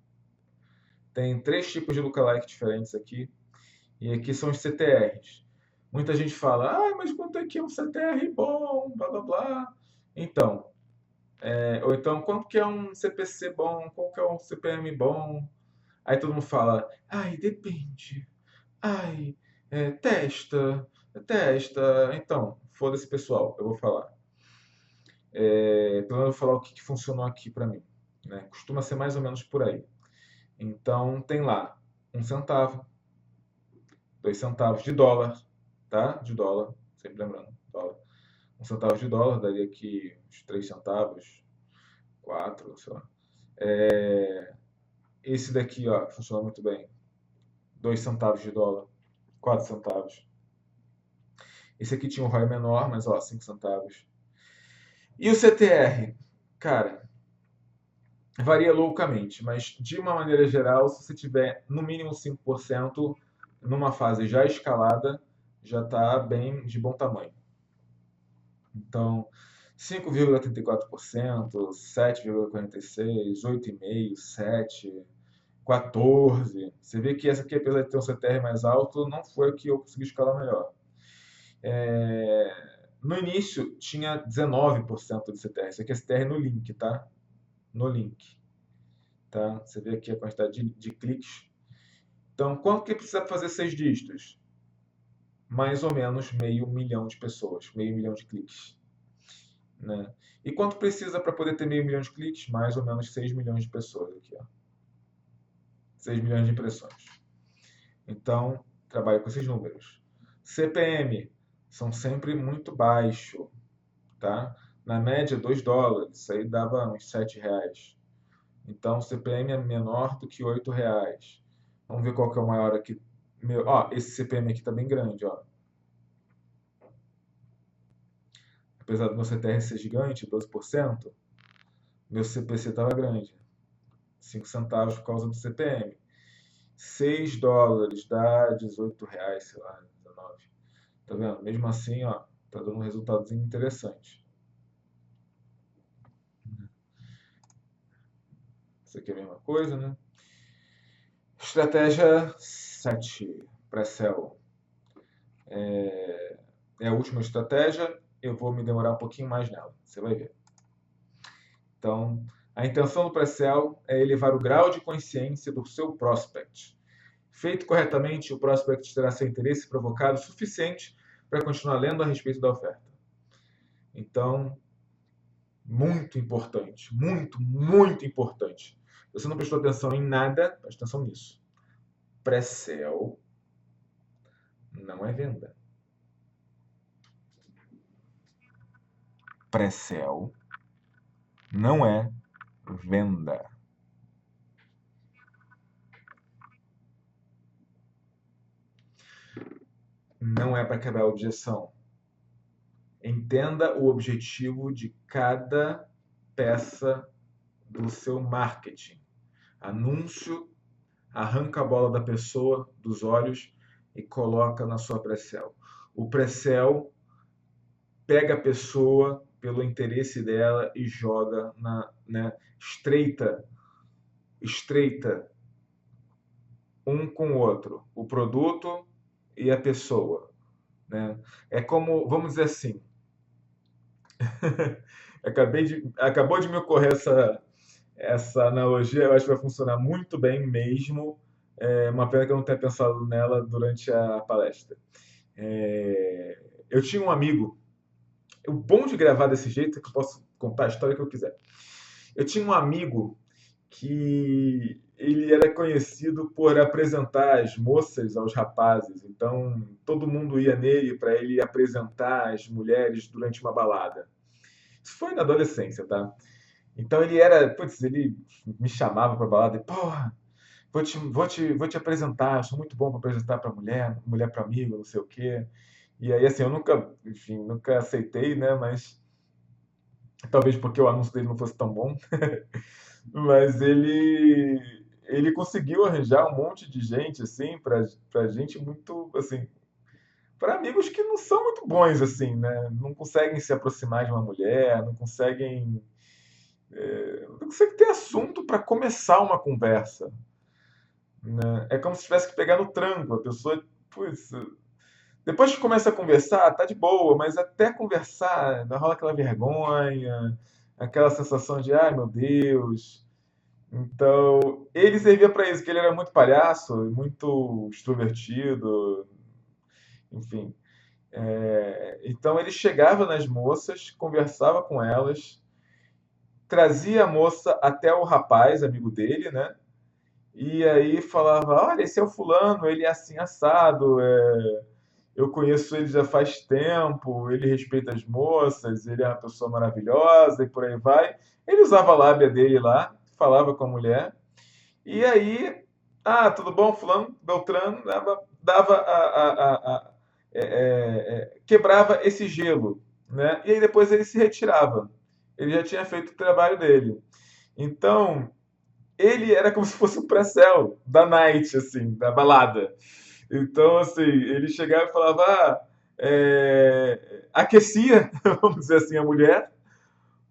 Speaker 1: Tem 3 tipos de lookalike diferentes aqui, e aqui são os CTRs. Muita gente fala, mas quanto é que é um CTR bom, blá blá blá. Então, ou então, quanto que é um CPC bom, qual que é um CPM bom? Aí todo mundo fala, depende. Testa, testa. Então, foda-se pessoal, eu vou falar. Pelo menos eu vou falar o que funcionou aqui para mim, né? Costuma ser mais ou menos por aí. Então, tem lá 1 centavo, 2 centavos de dólar, tá? De dólar, sempre lembrando, dólar. 1 centavo de dólar, daria aqui uns 3 centavos, 4, sei lá. Esse daqui, ó, funciona muito bem. 2 centavos de dólar, 4 centavos. Esse aqui tinha um ROI menor, mas ó, 5 centavos. E o CTR? Cara, varia loucamente, mas de uma maneira geral, se você tiver no mínimo 5% numa fase já escalada, já está bem de bom tamanho. Então, 5,34%, 7,46%, 8,5%, 7%, 14%. Você vê que essa aqui, apesar de ter um CTR mais alto, não foi a que eu consegui escalar melhor. No início tinha 19% de CTR. Isso aqui é CTR no link, tá? No link. Tá? Você vê aqui a quantidade de cliques. Então, quanto que precisa fazer 6 dígitos? Mais ou menos meio milhão de pessoas, meio milhão de cliques, né? E quanto precisa para poder ter meio milhão de cliques? Mais ou menos 6 milhões de pessoas aqui, ó. 6 milhões de impressões. Então, trabalho com esses números. CPM são sempre muito baixo, tá? Na média, 2 dólares, isso aí dava uns 7 reais. Então, o CPM é menor do que 8 reais. Vamos ver qual que é o maior aqui. Esse CPM aqui está bem grande, ó. Apesar do meu CTR ser gigante, 12%, meu CPC estava grande. 5 centavos por causa do CPM. 6 dólares dá 18 reais, sei lá, 19. Tá vendo? Mesmo assim, ó, tá dando um resultadozinho interessante. Isso aqui é a mesma coisa, né? Estratégia 7, pré-sell. É a última estratégia, eu vou me demorar um pouquinho mais nela, você vai ver. Então, a intenção do pré-sell é elevar o grau de consciência do seu prospect. Feito corretamente, o prospect terá seu interesse provocado o suficiente para continuar lendo a respeito da oferta. Então, muito importante, muito, muito importante. Se você não prestou atenção em nada, preste atenção nisso. Pré-sell não é venda. Pré-sell não é venda. Não é para quebrar a objeção. Entenda o objetivo de cada peça do seu marketing. Anúncio, arranca a bola da pessoa dos olhos e coloca na sua pré-sell. O pré-sell pega a pessoa pelo interesse dela e joga né, estreita um com o outro, o produto e a pessoa, né? É como, vamos dizer assim, acabou de me ocorrer essa analogia, eu acho que vai funcionar muito bem mesmo. É uma pena que eu não tenha pensado nela durante a palestra. Eu tinha um amigo. O bom de gravar desse jeito é que eu posso contar a história que eu quiser. Eu tinha um amigo que ele era conhecido por apresentar as moças aos rapazes. Então, todo mundo ia nele para ele apresentar as mulheres durante uma balada. Isso foi na adolescência, tá? Então ele me chamava pra balada e, porra, vou te apresentar, eu sou muito bom para apresentar para mulher, mulher para amigo, não sei o quê. E aí, assim, eu nunca, enfim, nunca aceitei, né? Mas talvez porque o anúncio dele não fosse tão bom. Mas ele conseguiu arranjar um monte de gente, assim, pra gente muito, assim, para amigos que não são muito bons, assim, né? Não conseguem se aproximar de uma mulher, não conseguem ter assunto para começar uma conversa, né? É como se tivesse que pegar no tranco. A pessoa, putz, depois que começa a conversar, tá de boa, mas até conversar, ainda rola aquela vergonha, aquela sensação de, ai meu Deus. Então, ele servia para isso, que ele era muito palhaço, muito extrovertido, enfim. Então, ele chegava nas moças, conversava com elas, trazia a moça até o rapaz, amigo dele, né? E aí falava: olha, esse é o fulano, ele é assim assado, eu conheço ele já faz tempo, ele respeita as moças, ele é uma pessoa maravilhosa e por aí vai. Ele usava a lábia dele lá, falava com a mulher. E aí, tudo bom, fulano, Beltrano, quebrava esse gelo, né? E aí depois ele se retirava. Ele já tinha feito o trabalho dele. Então, ele era como se fosse o pré-sell da night, assim, da balada. Então, assim, ele chegava e falava, aquecia, vamos dizer assim, a mulher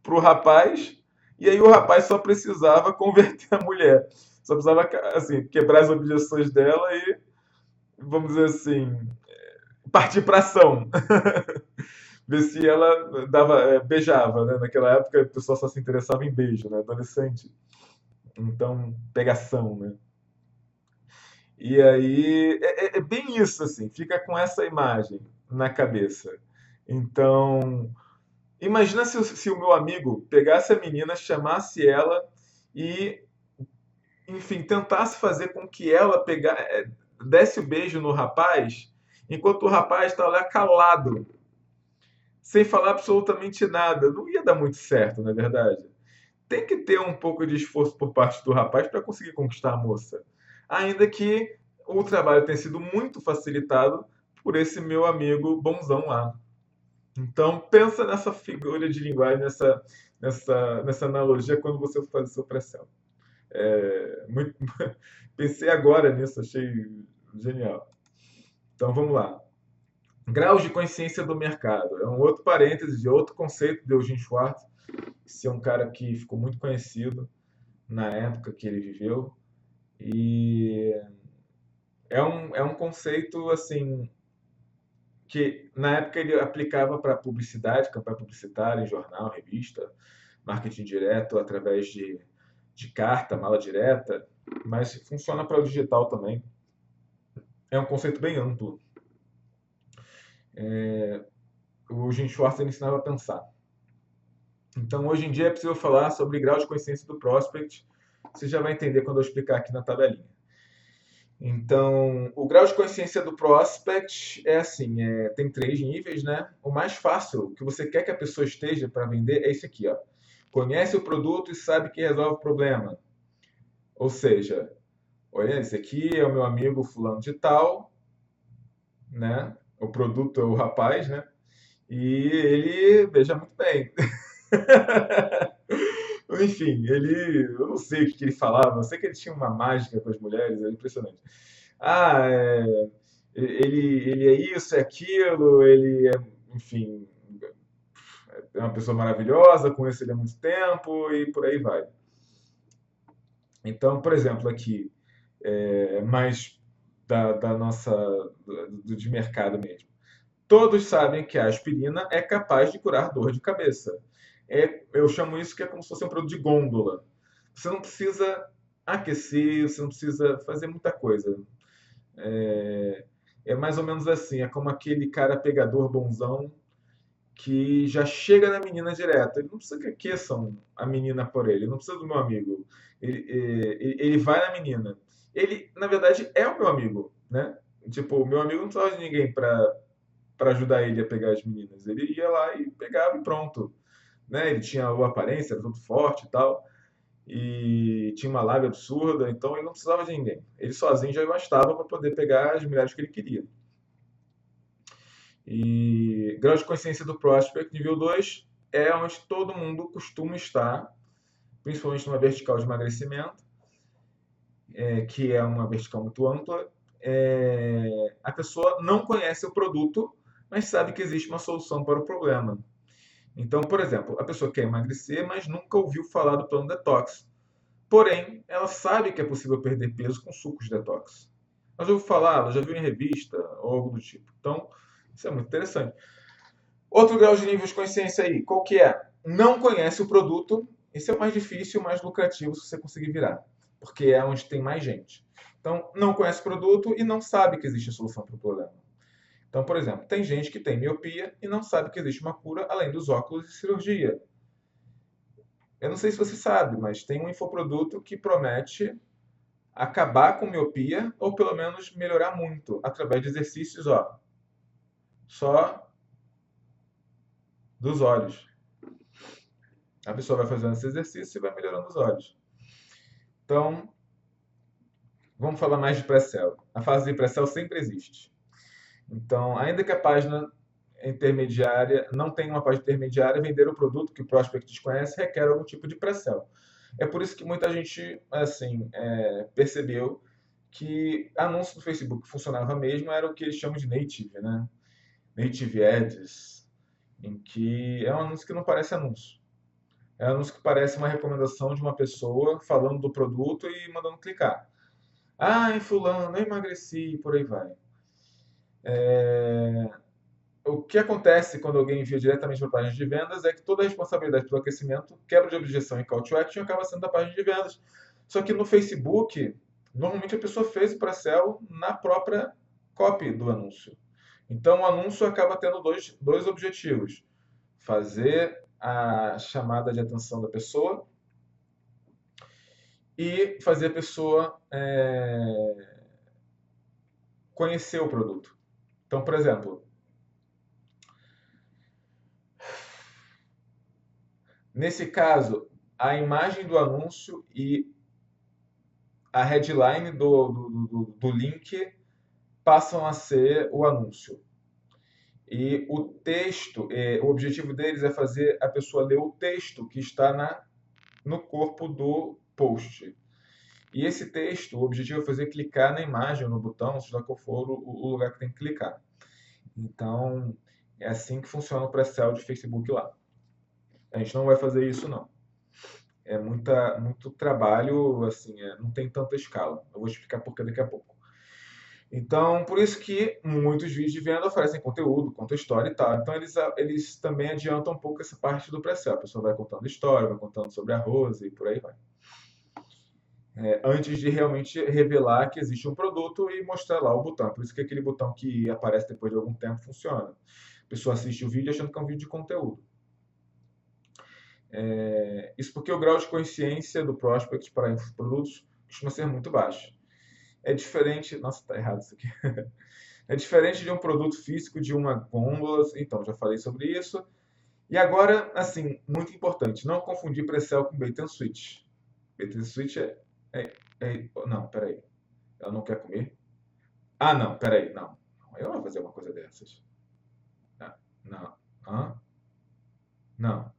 Speaker 1: para o rapaz, e aí o rapaz só precisava converter a mulher. Só precisava, assim, quebrar as objeções dela e, vamos dizer assim, partir para ação. Ver se ela beijava, né? Naquela época o pessoal só se interessava em beijo, né? Adolescente. Então, pegação, né? E aí, é bem isso, assim, fica com essa imagem na cabeça. Então, imagina se o meu amigo pegasse a menina, chamasse ela e, enfim, tentasse fazer com que ela desse o beijo no rapaz, enquanto o rapaz está lá calado, sem falar absolutamente nada. Não ia dar muito certo, na verdade. Tem que ter um pouco de esforço por parte do rapaz para conseguir conquistar a moça. Ainda que o trabalho tenha sido muito facilitado por esse meu amigo bonzão lá. Então, pensa nessa figura de linguagem, nessa analogia quando você for fazer seu pré-sell. Muito, pensei agora nisso, achei genial. Então, vamos lá. Graus de consciência do mercado. É um outro parêntese de outro conceito de Eugene Schwartz. Esse é um cara que ficou muito conhecido na época que ele viveu. E é um conceito, assim, que na época ele aplicava para publicidade, campanha publicitária, em jornal, revista, marketing direto através de carta, mala direta, mas funciona para o digital também. É um conceito bem amplo. o Jim Schwartz ensinava a pensar. Então, hoje em dia é possível falar sobre grau de consciência do prospect. Você já vai entender quando eu explicar aqui na tabelinha. Então, o grau de consciência do prospect é assim, tem 3 níveis, né? O mais fácil, que você quer que a pessoa esteja para vender, é esse aqui, ó. Conhece o produto e sabe que resolve o problema. Ou seja, olha, esse aqui é o meu amigo fulano de tal, né? O produto é o rapaz, né? E ele beija muito bem. Enfim, eu não sei o que ele falava, eu sei que ele tinha uma mágica com as mulheres, é impressionante. Ah, ele é isso, é aquilo, enfim, é uma pessoa maravilhosa, conheço ele há muito tempo e por aí vai. Então, por exemplo, aqui, mais da nossa, de mercado mesmo. Todos sabem que a aspirina é capaz de curar dor de cabeça. Eu chamo isso que é como se fosse um produto de gôndola. Você não precisa aquecer, você não precisa fazer muita coisa. É, é mais ou menos assim, é como aquele cara pegador bonzão que já chega na menina direto. Ele não precisa que aqueçam a menina por ele, não precisa do meu amigo. Ele vai na menina. Ele, na verdade, é o meu amigo, né? Tipo, o meu amigo não precisava de ninguém para ajudar ele a pegar as meninas. Ele ia lá e pegava e pronto. Né? Ele tinha a aparência, era todo forte e tal, e tinha uma lábia absurda, então ele não precisava de ninguém. Ele sozinho já bastava para poder pegar as mulheres que ele queria. E grau de consciência do prospect, nível 2, é onde todo mundo costuma estar, principalmente numa vertical de emagrecimento, que é uma vertical muito ampla. A pessoa não conhece o produto, mas sabe que existe uma solução para o problema. Então, por exemplo, a pessoa quer emagrecer, mas nunca ouviu falar do plano detox. Porém, ela sabe que é possível perder peso com sucos detox. Ela já ouviu falar, ela já viu em revista ou algo do tipo. Então, isso é muito interessante. Outro grau de nível de consciência aí, qual que é? Não conhece o produto. Esse é o mais difícil e o mais lucrativo se você conseguir virar, porque é onde tem mais gente. Então, não conhece o produto e não sabe que existe a solução para o problema. Então, por exemplo, tem gente que tem miopia e não sabe que existe uma cura além dos óculos e cirurgia. Eu não sei se você sabe, mas tem um infoproduto que promete acabar com miopia ou pelo menos melhorar muito através de exercícios, ó, só dos olhos. A pessoa vai fazendo esse exercício e vai melhorando os olhos. Então, vamos falar mais de pré-sell. A fase de pré-sell sempre existe. Então, ainda que a página intermediária não tenha uma página intermediária, vender o produto que o prospect desconhece requer algum tipo de pré-sell. É por isso que muita gente assim percebeu que anúncio do Facebook funcionava mesmo, era o que eles chamam de native, né? Native ads, em que é um anúncio que não parece anúncio. É um anúncio que parece uma recomendação de uma pessoa falando do produto e mandando clicar. Ah, fulano, eu emagreci, e por aí vai. O que acontece quando alguém envia diretamente para a página de vendas é que toda a responsabilidade pelo aquecimento, quebra de objeção e call to action acaba sendo da página de vendas. Só que no Facebook, normalmente a pessoa fez o pré-sell na própria copy do anúncio. Então o anúncio acaba tendo dois objetivos: fazer a chamada de atenção da pessoa e fazer a pessoa conhecer o produto. Então, por exemplo, nesse caso, a imagem do anúncio e a headline do link passam a ser o anúncio. E o texto, o objetivo deles é fazer a pessoa ler o texto que está no corpo do post. E esse texto, o objetivo é fazer clicar na imagem, no botão, seja qual for o lugar que tem que clicar. Então, é assim que funciona o pré-sell de Facebook lá. A gente não vai fazer isso, não. É muito trabalho, assim, não tem tanta escala. Eu vou explicar por que daqui a pouco. Então, por isso que muitos vídeos de venda oferecem conteúdo, contam história e tal. Então, eles também adiantam um pouco essa parte do pré-sell. A pessoa vai contando história, vai contando sobre a Rose e por aí vai. antes de realmente revelar que existe um produto e mostrar lá o botão. Por isso que aquele botão que aparece depois de algum tempo funciona. A pessoa assiste o vídeo achando que é um vídeo de conteúdo. Isso porque o grau de consciência do prospect para infoprodutos costuma ser muito baixo. É diferente... Nossa, tá errado isso aqui. É diferente de um produto físico, de uma gôndola. Então, já falei sobre isso. E agora, assim, muito importante, não confundir pré-sell com bait and switch. Bait and switch não, peraí. Ela não quer comer? Ah, não, peraí, não. Eu vou fazer uma coisa dessas. Ah, não. Hã? Não.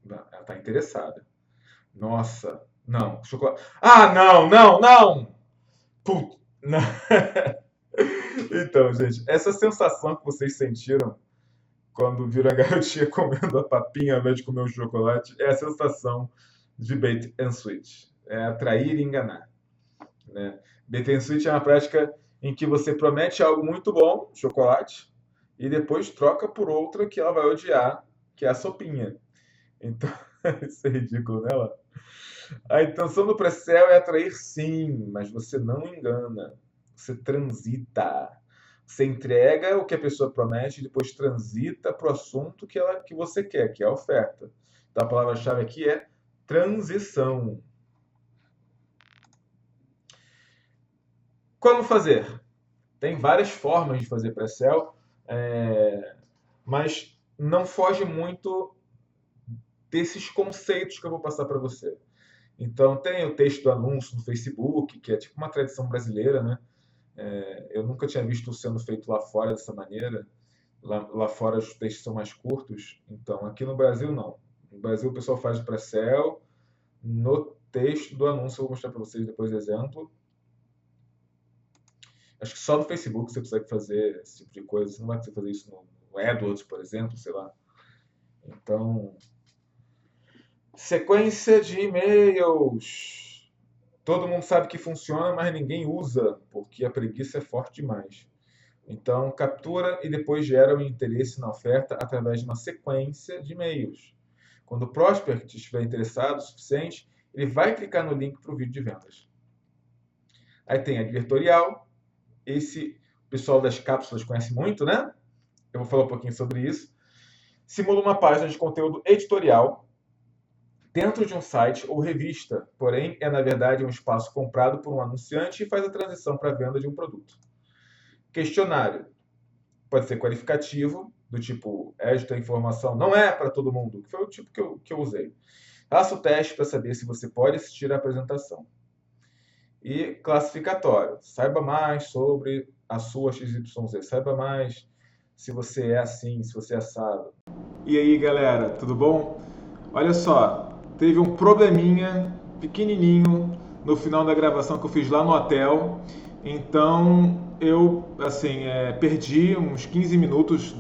Speaker 1: Ela tá interessada. Nossa. Não. Chocolate. Ah, não, não, não! Putz. Não. Então, gente, essa sensação que vocês sentiram quando viram a garotinha comendo a papinha ao invés de comer um chocolate é a sensação de bait and switch. É atrair e enganar, né? Bait and switch é uma prática em que você promete algo muito bom, chocolate, e depois troca por outra que ela vai odiar, que é a sopinha. Então, isso é ridículo, né? A intenção do pré-sell é atrair sim, mas você não engana. Você transita. Você entrega o que a pessoa promete e depois transita para o assunto que você quer, que é a oferta. Então a palavra-chave aqui é transição. Como fazer? Tem várias formas de fazer pré-sell, mas não foge muito desses conceitos que eu vou passar para você. Então, tem o texto do anúncio no Facebook, que é tipo uma tradição brasileira, né? Eu nunca tinha visto sendo feito lá fora dessa maneira. Lá fora os textos são mais curtos. Então, aqui no Brasil, não. No Brasil, o pessoal faz o pré-sell no texto do anúncio. Eu vou mostrar para vocês depois o exemplo. Acho que só no Facebook você consegue fazer esse tipo de coisa. Você não vai conseguir fazer isso no AdWords, por exemplo, sei lá. Então, sequência de e-mails. Todo mundo sabe que funciona, mas ninguém usa, porque a preguiça é forte demais. Então, captura e depois gera o interesse na oferta através de uma sequência de e-mails. Quando o prospect estiver interessado o suficiente, ele vai clicar no link para o vídeo de vendas. Aí tem advertorial. Esse o pessoal das cápsulas conhece muito, né? Eu vou falar um pouquinho sobre isso. Simula uma página de conteúdo editorial dentro de um site ou revista, porém é na verdade um espaço comprado por um anunciante e faz a transição para a venda de um produto. Questionário. Pode ser qualificativo, do tipo, esta informação não é para todo mundo, que foi o tipo que eu usei. Faça o teste para saber se você pode assistir a apresentação. E classificatório. Saiba mais sobre a sua XYZ. Saiba mais se você é assim, se você é assado. E aí, galera, tudo bom? Olha só, teve um probleminha pequenininho no final da gravação que eu fiz lá no hotel. Então, eu, assim, perdi uns 15 minutos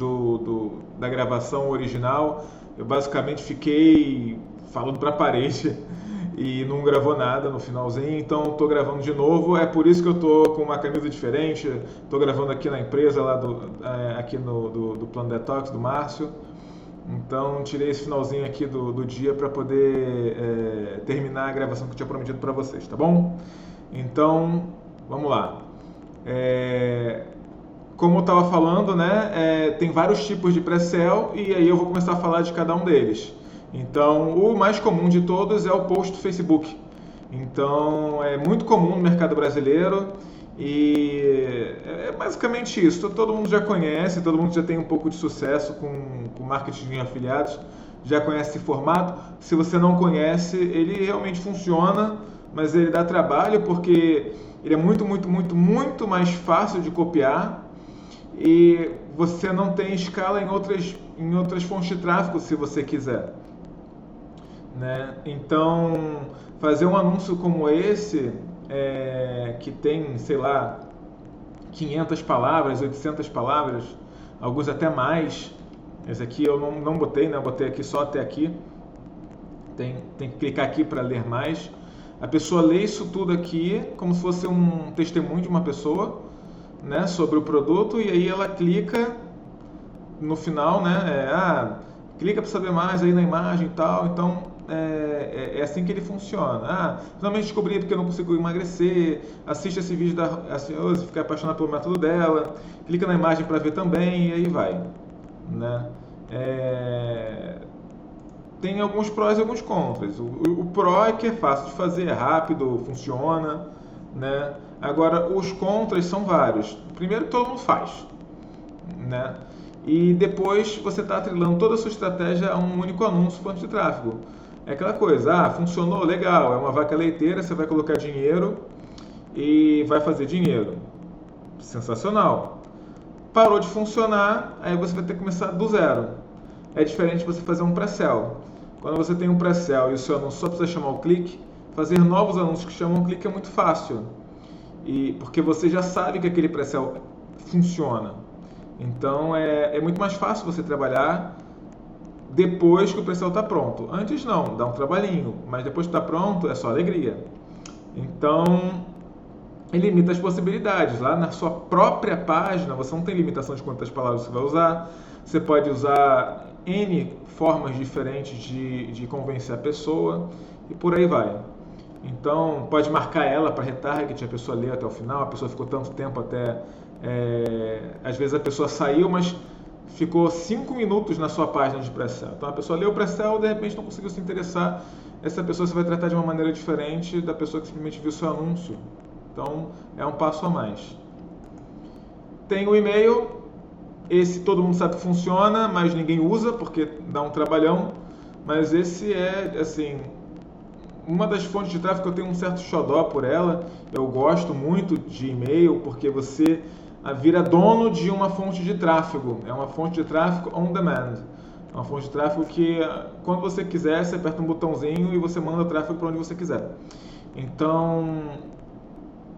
Speaker 1: da gravação original. Eu basicamente fiquei falando para a parede e não gravou nada no finalzinho, então estou gravando de novo. É por isso que eu estou com uma camisa diferente. Estou gravando aqui na empresa lá aqui do Plano Detox do Márcio. Então tirei esse finalzinho aqui do dia para poder terminar a gravação que eu tinha prometido para vocês, tá bom? Então vamos lá. Como eu estava falando, né, tem vários tipos de pré-sell e aí eu vou começar a falar de cada um deles. Então, o mais comum de todos é o post do Facebook. Então, é muito comum no mercado brasileiro e é basicamente isso. Todo mundo já conhece, todo mundo já tem um pouco de sucesso com marketing de afiliados, já conhece esse formato. Se você não conhece, ele realmente funciona, mas ele dá trabalho porque ele é muito mais fácil de copiar e você não tem escala em outras fontes de tráfego se você quiser. Né? Então, fazer um anúncio como esse, que tem, sei lá, 500 palavras, 800 palavras, alguns até mais. Esse aqui eu não botei, né? Eu botei aqui só até aqui. Tem que clicar aqui para ler mais. A pessoa lê isso tudo aqui como se fosse um testemunho de uma pessoa, né, sobre o produto, e aí ela clica no final, né? Clica para saber mais aí na imagem e tal. Então, é assim que ele funciona. Finalmente descobri porque eu não consigo emagrecer, assiste esse vídeo da Cioso, fica apaixonado pelo método dela, clica na imagem para ver também, e aí vai. Né? Tem alguns prós e alguns contras. O pró é que é fácil de fazer, é rápido, funciona. Né? Agora, os contras são vários. Primeiro, todo mundo faz. Né? E depois você está atrelando toda a sua estratégia a um único anúncio fonte de tráfego. É aquela coisa, funcionou, legal, é uma vaca leiteira, você vai colocar dinheiro e vai fazer dinheiro. Sensacional. Parou de funcionar, aí você vai ter que começar do zero. É diferente de você fazer um pré-sell. Quando você tem um pré-sell e o seu anúncio só precisa chamar o clique, fazer novos anúncios que chamam o clique é muito fácil. Porque você já sabe que aquele pré-sell funciona. Então é muito mais fácil você trabalhar depois que o pré-sell está pronto. Antes não, dá um trabalhinho, mas depois que está pronto é só alegria. Então ele limita as possibilidades. Lá na sua própria página você não tem limitação de quantas palavras você vai usar. Você pode usar N formas diferentes de convencer a pessoa e por aí vai. Então pode marcar ela para retarget, a pessoa lê até o final, a pessoa ficou tanto tempo até... às vezes a pessoa saiu, mas ficou 5 minutos na sua página de pré-sell. Então a pessoa leu o pré-sell e de repente não conseguiu se interessar. Essa pessoa você vai tratar de uma maneira diferente da pessoa que simplesmente viu seu anúncio. Então é um passo a mais. Tem o e-mail, esse todo mundo sabe que funciona, mas ninguém usa porque dá um trabalhão. Mas esse é, assim, uma das fontes de tráfego que eu tenho um certo xodó por ela. Eu gosto muito de e-mail porque você vira dono de uma fonte de tráfego. É uma fonte de tráfego on demand. É uma fonte de tráfego que, quando você quiser, você aperta um botãozinho e você manda tráfego para onde você quiser. Então,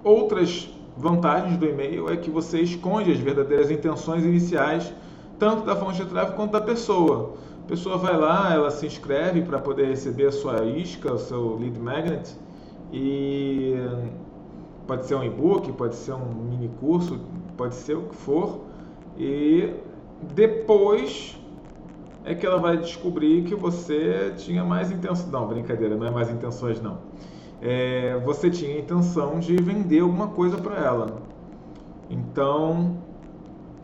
Speaker 1: outras vantagens do e-mail é que você esconde as verdadeiras intenções iniciais, tanto da fonte de tráfego quanto da pessoa. A pessoa vai lá, ela se inscreve para poder receber a sua isca, o seu lead magnet, e pode ser um e-book, pode ser um mini curso, pode ser o que for, e depois é que ela vai descobrir que você tinha mais intenção. Não, brincadeira, não é mais intenções não. Você tinha a intenção de vender alguma coisa para ela. Então,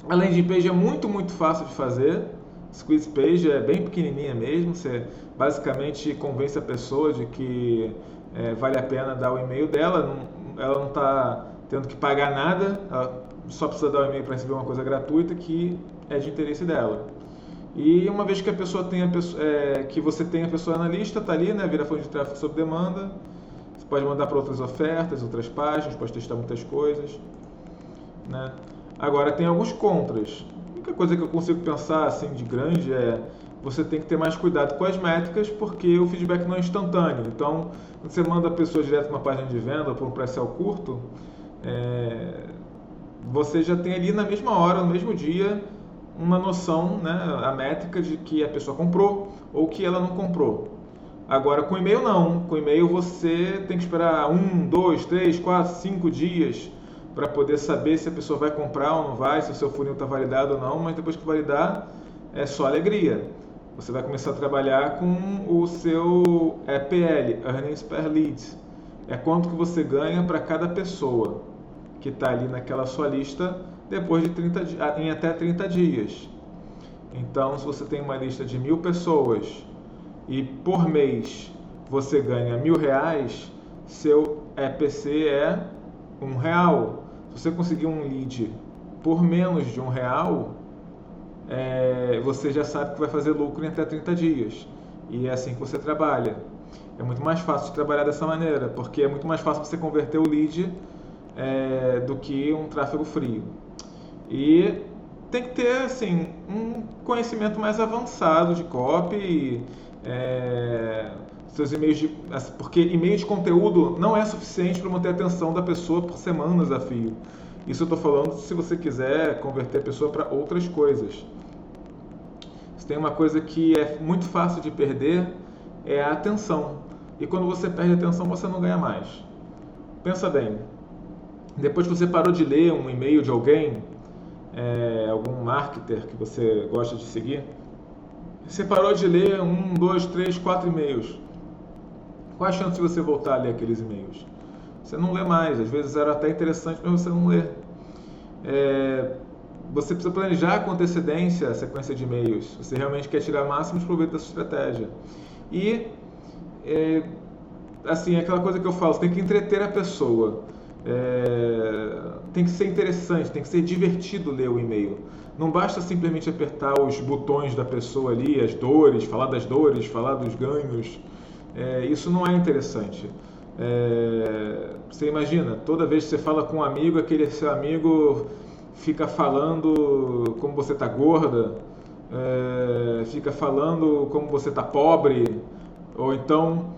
Speaker 1: a landing page é muito, muito fácil de fazer. Squeeze page é bem pequenininha mesmo. Você basicamente convence a pessoa de que vale a pena dar o e-mail dela. Ela não está tendo que pagar nada. Ela só precisa dar o e-mail para receber uma coisa gratuita que é de interesse dela. E uma vez que a pessoa tem que você tem a pessoa na lista, está ali, né? Vira fonte de tráfego sob demanda. Você pode mandar para outras ofertas, outras páginas, pode testar muitas coisas. Né? Agora, tem alguns contras. A única coisa que eu consigo pensar assim, de grande é você tem que ter mais cuidado com as métricas, porque o feedback não é instantâneo. Então, quando você manda a pessoa direto para uma página de venda ou para um pré-sell curto, você já tem ali na mesma hora, no mesmo dia, uma noção, né, a métrica de que a pessoa comprou ou que ela não comprou. Agora, com e-mail não. Com e-mail você tem que esperar 1, 2, 3, 4, 5 dias para poder saber se a pessoa vai comprar ou não vai, se o seu funil está validado ou não, mas depois que validar, é só alegria. Você vai começar a trabalhar com o seu EPL, Earnings Per Lead. É quanto que você ganha para cada pessoa que está ali naquela sua lista depois de em até 30 dias. Então, se você tem uma lista de 1.000 pessoas e por mês você ganha R$1.000, seu EPC é R$1. Se você conseguir um lead por menos de R$1, você já sabe que vai fazer lucro em até 30 dias. E é assim que você trabalha. É muito mais fácil de trabalhar dessa maneira, porque é muito mais fácil você converter o lead do que um tráfego frio. E tem que ter assim, um conhecimento mais avançado de copy, seus e-mails porque e-mail de conteúdo não é suficiente para manter a atenção da pessoa por semanas a fio. Isso eu estou falando se você quiser converter a pessoa para outras coisas. Se tem uma coisa que é muito fácil de perder, é a atenção. E quando você perde a atenção, você não ganha mais. Pensa bem, depois que você parou de ler um e-mail de alguém, algum marketer que você gosta de seguir, você parou de ler 1, 2, 3, 4 e-mails. qual a chance de você voltar a ler aqueles e-mails? Você não lê mais, às vezes era até interessante, mas você não lê. Você precisa planejar com antecedência a sequência de e-mails, se você realmente quer tirar máximo proveito dessa estratégia. E, assim, é aquela coisa que eu falo, você tem que entreter a pessoa. Tem que ser interessante, tem que ser divertido ler o e-mail. Não basta simplesmente apertar os botões da pessoa ali, as dores, falar dos ganhos. Isso não é interessante. Você imagina, toda vez que você fala com um amigo, aquele seu amigo fica falando como você está gorda, fica falando como você está pobre, ou então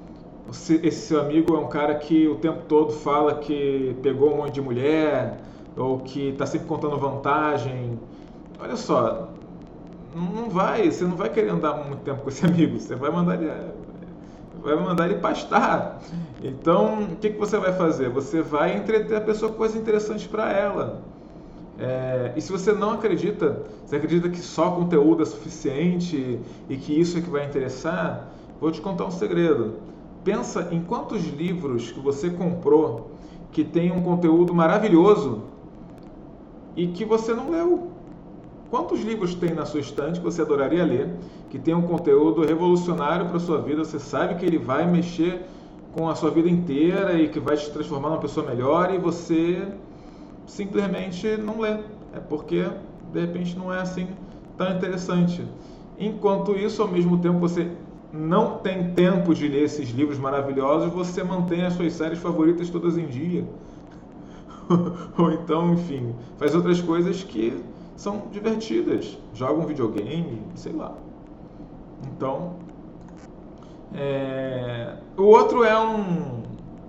Speaker 1: esse seu amigo é um cara que o tempo todo fala que pegou um monte de mulher, ou que está sempre contando vantagem. Olha só, você não vai querer andar muito tempo com esse amigo, você vai mandar ele pastar. Então, o que você vai fazer? Você vai entreter a pessoa com coisas interessantes para ela. E se você não acredita, você acredita que só conteúdo é suficiente e que isso é que vai interessar, vou te contar um segredo. Pensa em quantos livros que você comprou que tem um conteúdo maravilhoso e que você não leu. Quantos livros tem na sua estante que você adoraria ler, que tem um conteúdo revolucionário para a sua vida, você sabe que ele vai mexer com a sua vida inteira e que vai te transformar numa pessoa melhor e você simplesmente não lê. É porque, de repente, não é assim tão interessante. Enquanto isso, ao mesmo tempo, você não tem tempo de ler esses livros maravilhosos, você mantém as suas séries favoritas todas em dia. Ou então, enfim, faz outras coisas que são divertidas. Joga um videogame, sei lá. Então, o outro é um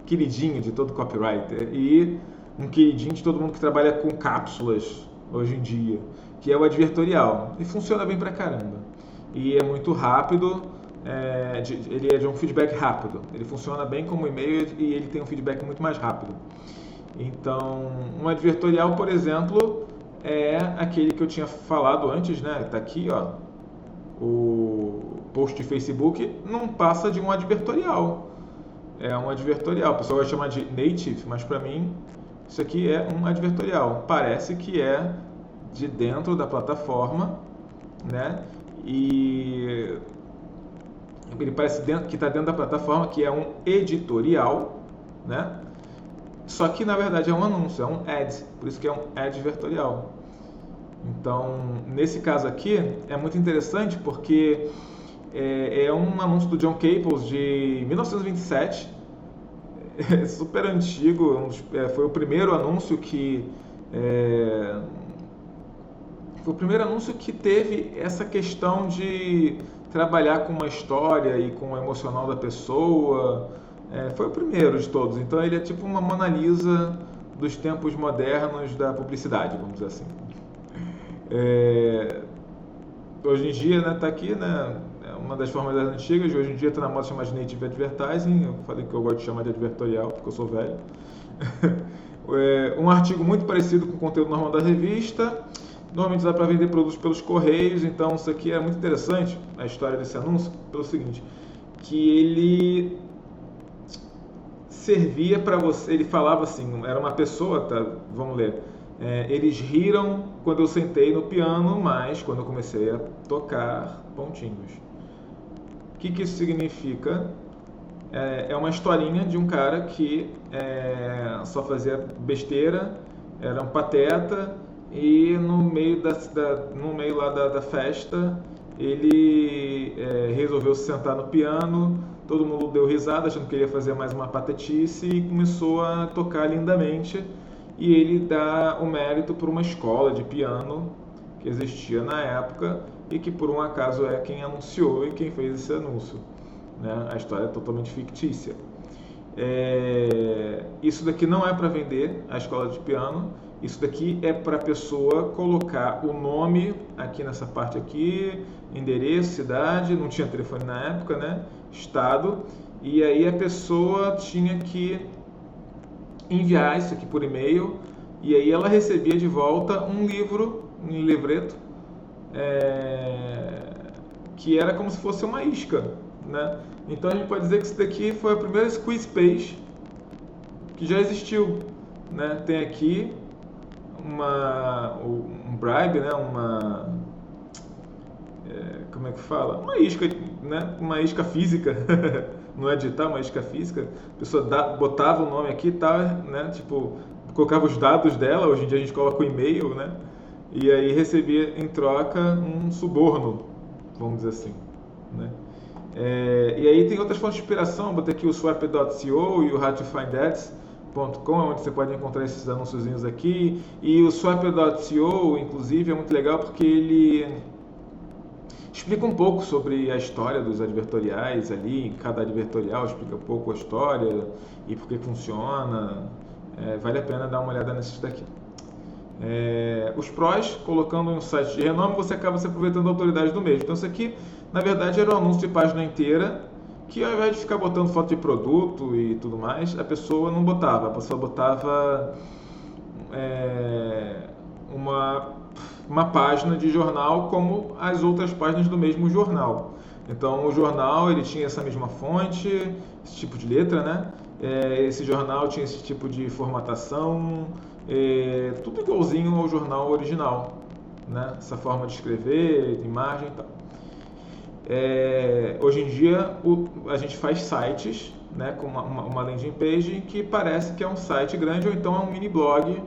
Speaker 1: queridinho de todo copywriter e um queridinho de todo mundo que trabalha com cápsulas hoje em dia, que é o advertorial. E funciona bem pra caramba. E é muito rápido, ele é de um feedback rápido. Ele funciona bem como e-mail e ele tem um feedback muito mais rápido. Então, um advertorial, por exemplo, é aquele que eu tinha falado antes, né? Está aqui, ó, o post de Facebook não passa de um advertorial. É um advertorial. O pessoal vai chamar de native, mas para mim isso aqui é um advertorial. Parece que é de dentro da plataforma, né? E ele parece que está dentro da plataforma, que é um editorial, né? Só que na verdade é um anúncio, é um ad, por isso que é um advertorial. Então, nesse caso aqui, é muito interessante porque é um anúncio do John Caples de 1927, é super antigo, foi o primeiro anúncio que teve essa questão de trabalhar com uma história e com o emocional da pessoa. Foi o primeiro de todos, então ele é tipo uma Mona Lisa dos tempos modernos da publicidade, vamos dizer assim. Hoje em dia, né, tá aqui, né, é uma das formas das antigas, hoje em dia está na moda chamar de native advertising, eu falei que eu gosto de chamar de advertorial, porque eu sou velho. Um artigo muito parecido com o conteúdo normal da revista, normalmente dá para vender produtos pelos correios, então isso aqui é muito interessante, a história desse anúncio, pelo seguinte, que ele servia para você, ele falava assim, era uma pessoa, tá, vamos ler, eles riram quando eu sentei no piano, mas quando eu comecei a tocar pontinhos. O que isso significa? É uma historinha de um cara que só fazia besteira, era um pateta, e no meio lá da festa ele resolveu se sentar no piano, todo mundo deu risada achando que ele ia fazer mais uma patetice e começou a tocar lindamente, e ele dá o mérito por uma escola de piano que existia na época e que por um acaso é quem anunciou e quem fez esse anúncio, né? A história é totalmente fictícia. Isso daqui não é para vender a escola de piano, isso daqui é para a pessoa colocar o nome aqui nessa parte aqui, endereço, cidade, não tinha telefone na época, né? Estado, e aí a pessoa tinha que enviar isso aqui por e-mail, e aí ela recebia de volta um livreto, que era como se fosse uma isca, né? Então a gente pode dizer que isso daqui foi a primeira squeeze page que já existiu, né? Tem aqui um bribe, né? Como é que fala? Uma isca, né? Uma isca física, não é digital, uma isca física. A pessoa botava o nome aqui e tal, né? Tipo, colocava os dados dela, hoje em dia a gente coloca o e-mail, né? E aí recebia em troca um suborno, vamos dizer assim, né? E aí tem outras fontes de inspiração, botei aqui o swap.co e o howtofindats.com, onde você pode encontrar esses anúnciozinhos aqui. E o swap.co, inclusive, é muito legal porque ele explica um pouco sobre a história dos advertoriais ali, cada advertorial explica um pouco a história e por que funciona. Vale a pena dar uma olhada nesses daqui. Os prós, colocando um site de renome, você acaba se aproveitando da autoridade do mesmo. Então isso aqui, na verdade, era um anúncio de página inteira, que ao invés de ficar botando foto de produto e tudo mais, a pessoa não botava. A pessoa botava uma página de jornal como as outras páginas do mesmo jornal. Então o jornal ele tinha essa mesma fonte, esse tipo de letra, né? Esse jornal tinha esse tipo de formatação, tudo igualzinho ao jornal original, né? Essa forma de escrever, de imagem e tal. Hoje em dia a gente faz sites, né, com uma landing page que parece que é um site grande ou então é um mini blog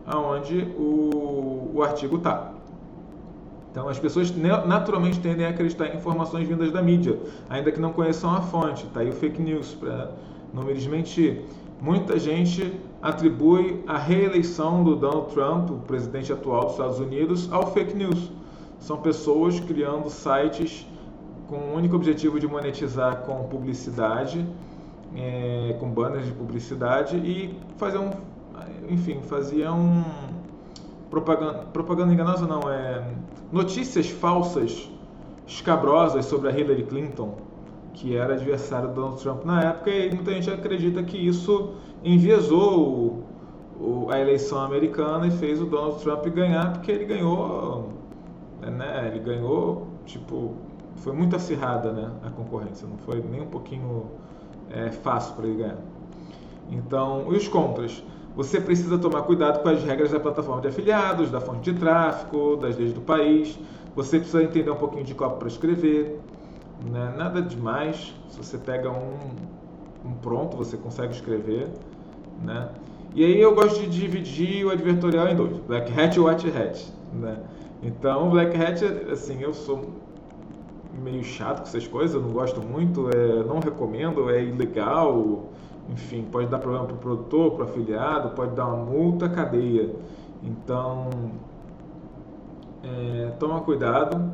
Speaker 1: onde o artigo está. Então as pessoas naturalmente tendem a acreditar em informações vindas da mídia, ainda que não conheçam a fonte. Está aí o fake news, para não me desmentir. Muita gente atribui a reeleição do Donald Trump, o presidente atual dos Estados Unidos, ao fake news. São pessoas criando sites com o único objetivo de monetizar com publicidade, com banners de publicidade e faziam propaganda enganosa não, notícias falsas, escabrosas sobre a Hillary Clinton, que era adversário do Donald Trump na época, e muita gente acredita que isso enviesou a eleição americana e fez o Donald Trump ganhar, porque ele ganhou, né? Ele ganhou, tipo, foi muito acirrada, né, a concorrência, não foi nem um pouquinho fácil para ele ganhar. Então, e os contras? Você precisa tomar cuidado com as regras da plataforma de afiliados, da fonte de tráfego, das leis do país. Você precisa entender um pouquinho de código para escrever, né? Nada demais. Se você pega um pronto, você consegue escrever, né? E aí eu gosto de dividir o advertorial em dois, Black Hat e White Hat, né? Então, Black Hat, assim, eu sou meio chato com essas coisas, eu não gosto muito, não recomendo, é ilegal, enfim, pode dar problema para o produtor, para o afiliado, pode dar uma multa, cadeia. Então, toma cuidado,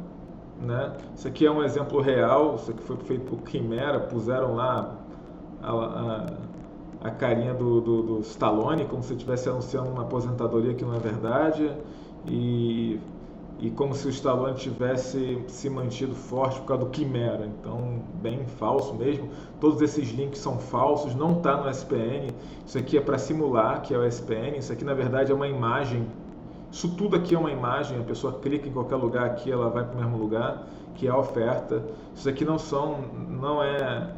Speaker 1: né? Isso aqui é um exemplo real, isso aqui foi feito por Quimera, puseram lá a carinha do Stallone, como se estivesse anunciando uma aposentadoria que não é verdade, e como se o Stallone tivesse se mantido forte por causa do Quimera. Então, bem falso mesmo. Todos esses links são falsos, não está no SPN. Isso aqui é para simular que é o SPN. Isso aqui, na verdade, é uma imagem. Isso tudo aqui é uma imagem. A pessoa clica em qualquer lugar aqui, ela vai para o mesmo lugar, que é a oferta. Isso aqui não é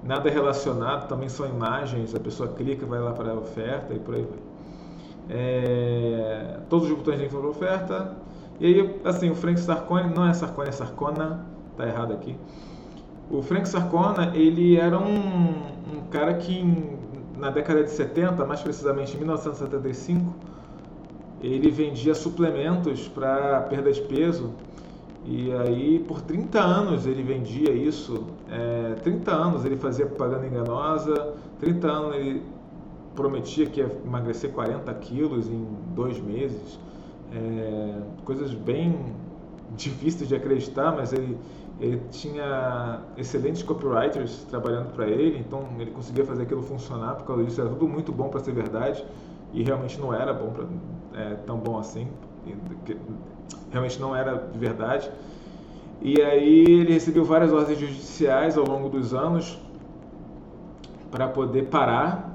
Speaker 1: nada relacionado, também são imagens. A pessoa clica, vai lá para a oferta e por aí vai. Todos os botões de para a oferta. E aí, assim, o Frank Sarcone, não é Sarcone, é Sarcona, tá errado aqui. O Frank Sarcona, ele era um cara que na década de 70, mais precisamente em 1975, ele vendia suplementos para perda de peso. E aí, por 30 anos ele vendia isso, 30 anos ele fazia propaganda enganosa, 30 anos ele prometia que ia emagrecer 40 quilos em 2 meses. Coisas bem difíceis de acreditar, mas ele tinha excelentes copywriters trabalhando para ele, então ele conseguia fazer aquilo funcionar. Por causa disso, era tudo muito bom para ser verdade, e realmente não era bom tão bom assim, realmente não era de verdade. E aí ele recebeu várias ordens judiciais ao longo dos anos para poder parar,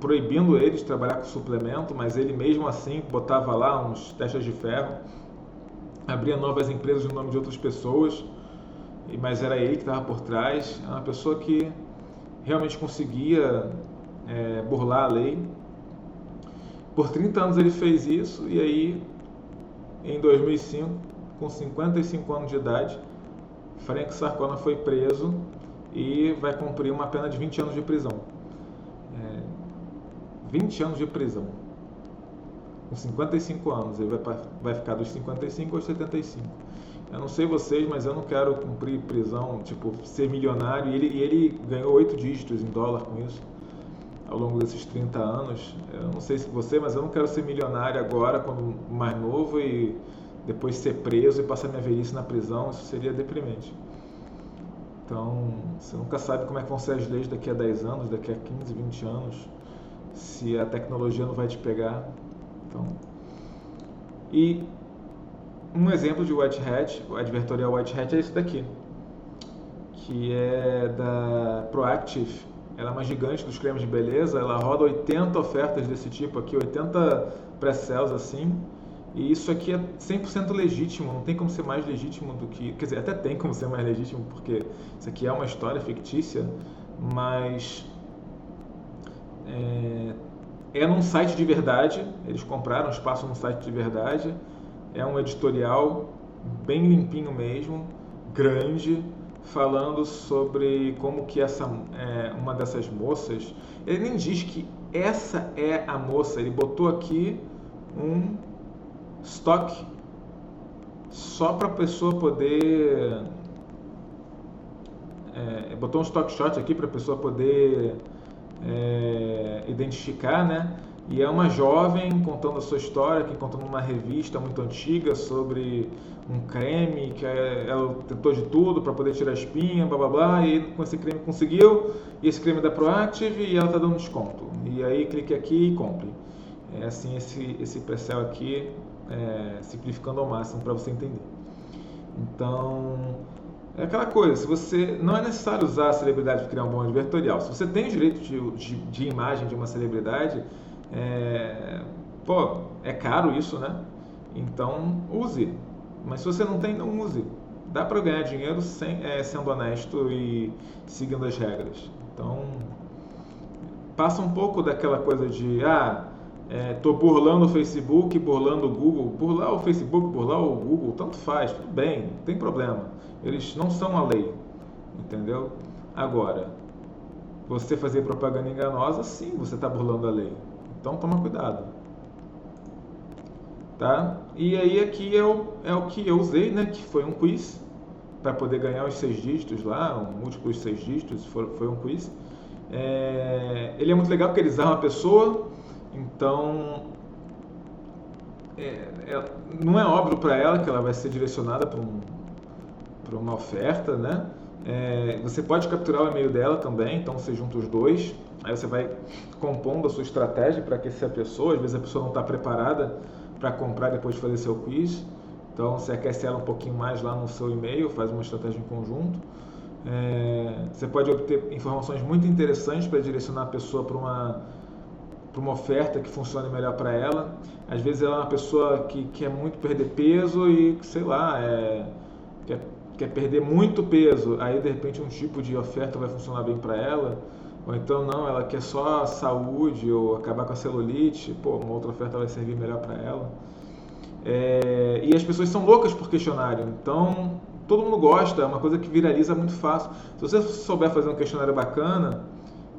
Speaker 1: proibindo ele de trabalhar com suplemento, mas ele mesmo assim botava lá uns testes de ferro, abria novas empresas no nome de outras pessoas, mas era ele que estava por trás. É uma pessoa que realmente conseguia burlar a lei. Por 30 anos ele fez isso, e aí, em 2005, com 55 anos de idade, Frank Sarcona foi preso e vai cumprir uma pena de 20 anos de prisão. 20 anos de prisão. Com 55 anos, ele vai ficar dos 55 aos 75. Eu não sei vocês, mas eu não quero cumprir prisão, tipo, ser milionário. E ele ganhou 8 dígitos em dólar com isso, ao longo desses 30 anos. Eu não sei se você, mas eu não quero ser milionário agora, quando mais novo, e depois ser preso e passar minha velhice na prisão. Isso seria deprimente. Então, você nunca sabe como é que vão ser as leis daqui a 10 anos, daqui a 15, 20 anos, se a tecnologia não vai te pegar. Então, e um exemplo de white hat, o advertorial white hat, é isso daqui, que é da Proactive. Ela é uma gigante dos cremes de beleza, ela roda 80 ofertas desse tipo aqui, 80 pré-sales assim, e isso aqui é 100% legítimo, não tem como ser mais legítimo do que... Quer dizer, até tem como ser mais legítimo, porque isso aqui é uma história fictícia, mas é num site de verdade, eles compraram espaço num site de verdade, é um editorial bem limpinho mesmo, grande, falando sobre como que uma dessas moças, ele nem diz que essa é a moça, ele botou aqui um estoque só para a pessoa poder, botou um stock shot aqui para a pessoa poder identificar, né? E é uma jovem contando a sua história, aqui contando uma revista muito antiga sobre um creme que ela tentou de tudo para poder tirar a espinha, blá blá blá, e com esse creme conseguiu, e esse creme é da Proactive e ela está dando desconto. E aí clique aqui e compre. É assim esse pré-sale aqui, simplificando ao máximo para você entender. Então, é aquela coisa, se você não é necessário usar a celebridade para criar um bom advertorial. Se você tem o direito de imagem de uma celebridade, é caro isso, né? Então use. Mas se você não tem, não use. Dá para ganhar dinheiro sendo honesto e seguindo as regras. Então, passa um pouco daquela coisa de tô burlando o Facebook, burlando o Google. Burlar o Facebook, burlar o Google, tanto faz, tudo bem, não tem problema. Eles não são a lei, entendeu? Agora, você fazer propaganda enganosa, sim, você está burlando a lei. Então toma cuidado. Tá? E aí aqui é o que eu usei, né? Que foi um quiz, para poder ganhar os 6 dígitos lá, múltiplos 6 dígitos, foi um quiz. Ele é muito legal porque ele desarma uma pessoa, então não é óbvio para ela que ela vai ser direcionada para uma oferta, né? Você pode capturar o e-mail dela também, então você junta os dois, aí você vai compondo a sua estratégia para aquecer a pessoa. Às vezes a pessoa não está preparada para comprar depois de fazer seu quiz, então você aquece ela um pouquinho mais lá no seu e-mail, faz uma estratégia em conjunto. Você pode obter informações muito interessantes para direcionar a pessoa para uma oferta que funcione melhor para ela. Às vezes ela é uma pessoa que quer muito perder peso e, sei lá, quer perder muito peso, aí de repente um tipo de oferta vai funcionar bem para ela, ou então não, ela quer só saúde ou acabar com a celulite, uma outra oferta vai servir melhor para ela. E as pessoas são loucas por questionário, então todo mundo gosta, é uma coisa que viraliza muito fácil. Se você souber fazer um questionário bacana,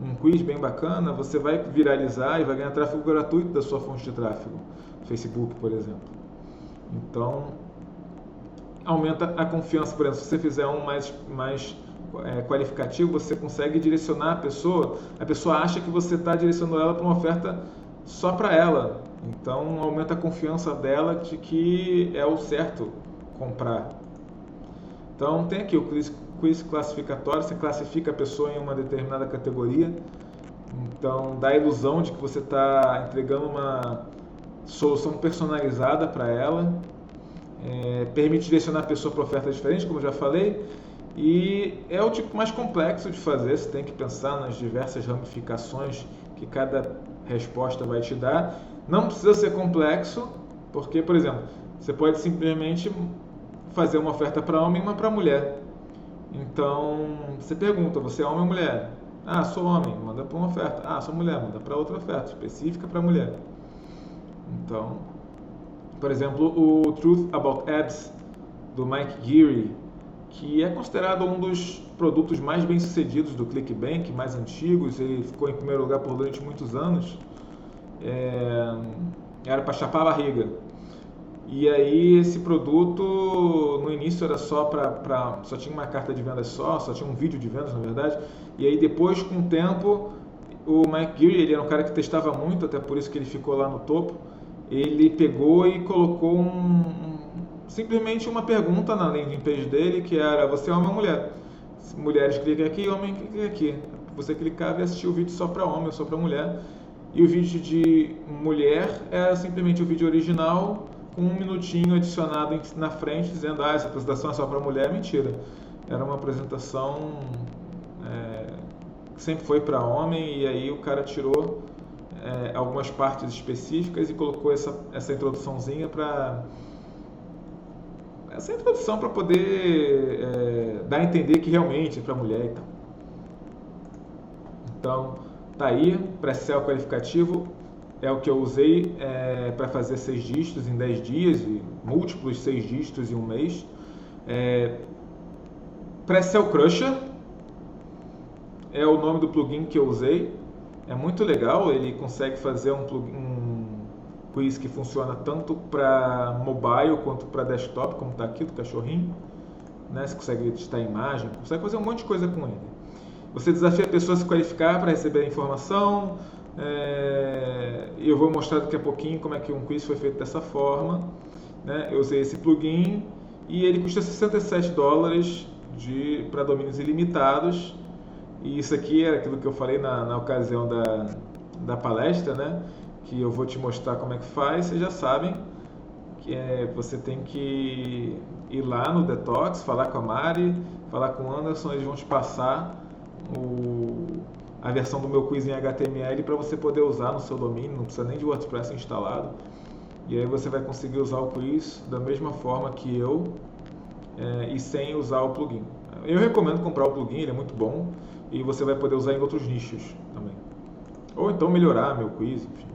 Speaker 1: um quiz bem bacana, você vai viralizar e vai ganhar tráfego gratuito da sua fonte de tráfego, Facebook, por exemplo. Então, aumenta a confiança. Por exemplo, se você fizer um mais qualificativo, você consegue direcionar a pessoa acha que você está direcionando ela para uma oferta só para ela. Então, aumenta a confiança dela de que é o certo comprar. Então, tem aqui o quiz classificatório, você classifica a pessoa em uma determinada categoria. Então, dá a ilusão de que você está entregando uma solução personalizada para ela. Permite direcionar a pessoa para ofertas diferentes, como eu já falei, e é o tipo mais complexo de fazer. Você tem que pensar nas diversas ramificações que cada resposta vai te dar. Não precisa ser complexo, porque, por exemplo, você pode simplesmente fazer uma oferta para homem e uma para mulher.
Speaker 2: Então, você pergunta, você é homem ou mulher? Ah, sou homem, manda para uma oferta. Ah, sou mulher, manda para outra oferta, específica para mulher. Então, por exemplo, o Truth About Abs, do Mike Geary, que é considerado um dos produtos mais bem-sucedidos do ClickBank, mais antigos, ele ficou em primeiro lugar por durante muitos anos, é, era para chapar a barriga. E aí esse produto no início era só tinha uma carta de vendas só tinha um vídeo de vendas na verdade. E aí depois com o tempo o Mike Geary, ele era um cara que testava muito, até por isso que ele ficou lá no topo. Ele pegou e colocou simplesmente uma pergunta na landing page dele que era: você é homem ou mulher? Mulheres cliquem aqui, homem cliquem aqui. Você clicava e assistia o vídeo só para homem ou só para mulher. E o vídeo de mulher era simplesmente o vídeo original com um minutinho adicionado na frente dizendo: ah, essa apresentação é só para mulher. Mentira, era uma apresentação que sempre foi para homem, e aí o cara tirou algumas partes específicas e colocou essa introduçãozinha para poder dar a entender que realmente é para mulher e tal. Então, tá aí, pré-sell qualificativo é o que eu usei para fazer 6 dígitos em 10 dias e múltiplos 6 dígitos em um mês. Pré-sell Crusher é o nome do plugin que eu usei. É muito legal, ele consegue fazer um quiz que funciona tanto para mobile quanto para desktop, como está aqui do cachorrinho. Né? Você consegue editar a imagem, consegue fazer um monte de coisa com ele. Você desafia a pessoa a se qualificar para receber a informação. Eu vou mostrar daqui a pouquinho como é que um quiz foi feito dessa forma. Né? Eu usei esse plugin e ele custa $67 para domínios ilimitados. E isso aqui é aquilo que eu falei na ocasião da palestra, né? Que eu vou te mostrar como é que faz. Vocês já sabem que você tem que ir lá no Detox, falar com a Mari, falar com o Anderson, eles vão te passar a versão do meu quiz em HTML para você poder usar no seu domínio, não precisa nem de WordPress instalado. E aí você vai conseguir usar o quiz da mesma forma que eu e sem usar o plugin. Eu recomendo comprar o plugin, ele é muito bom e você vai poder usar em outros nichos também. Ou então melhorar meu quiz, enfim.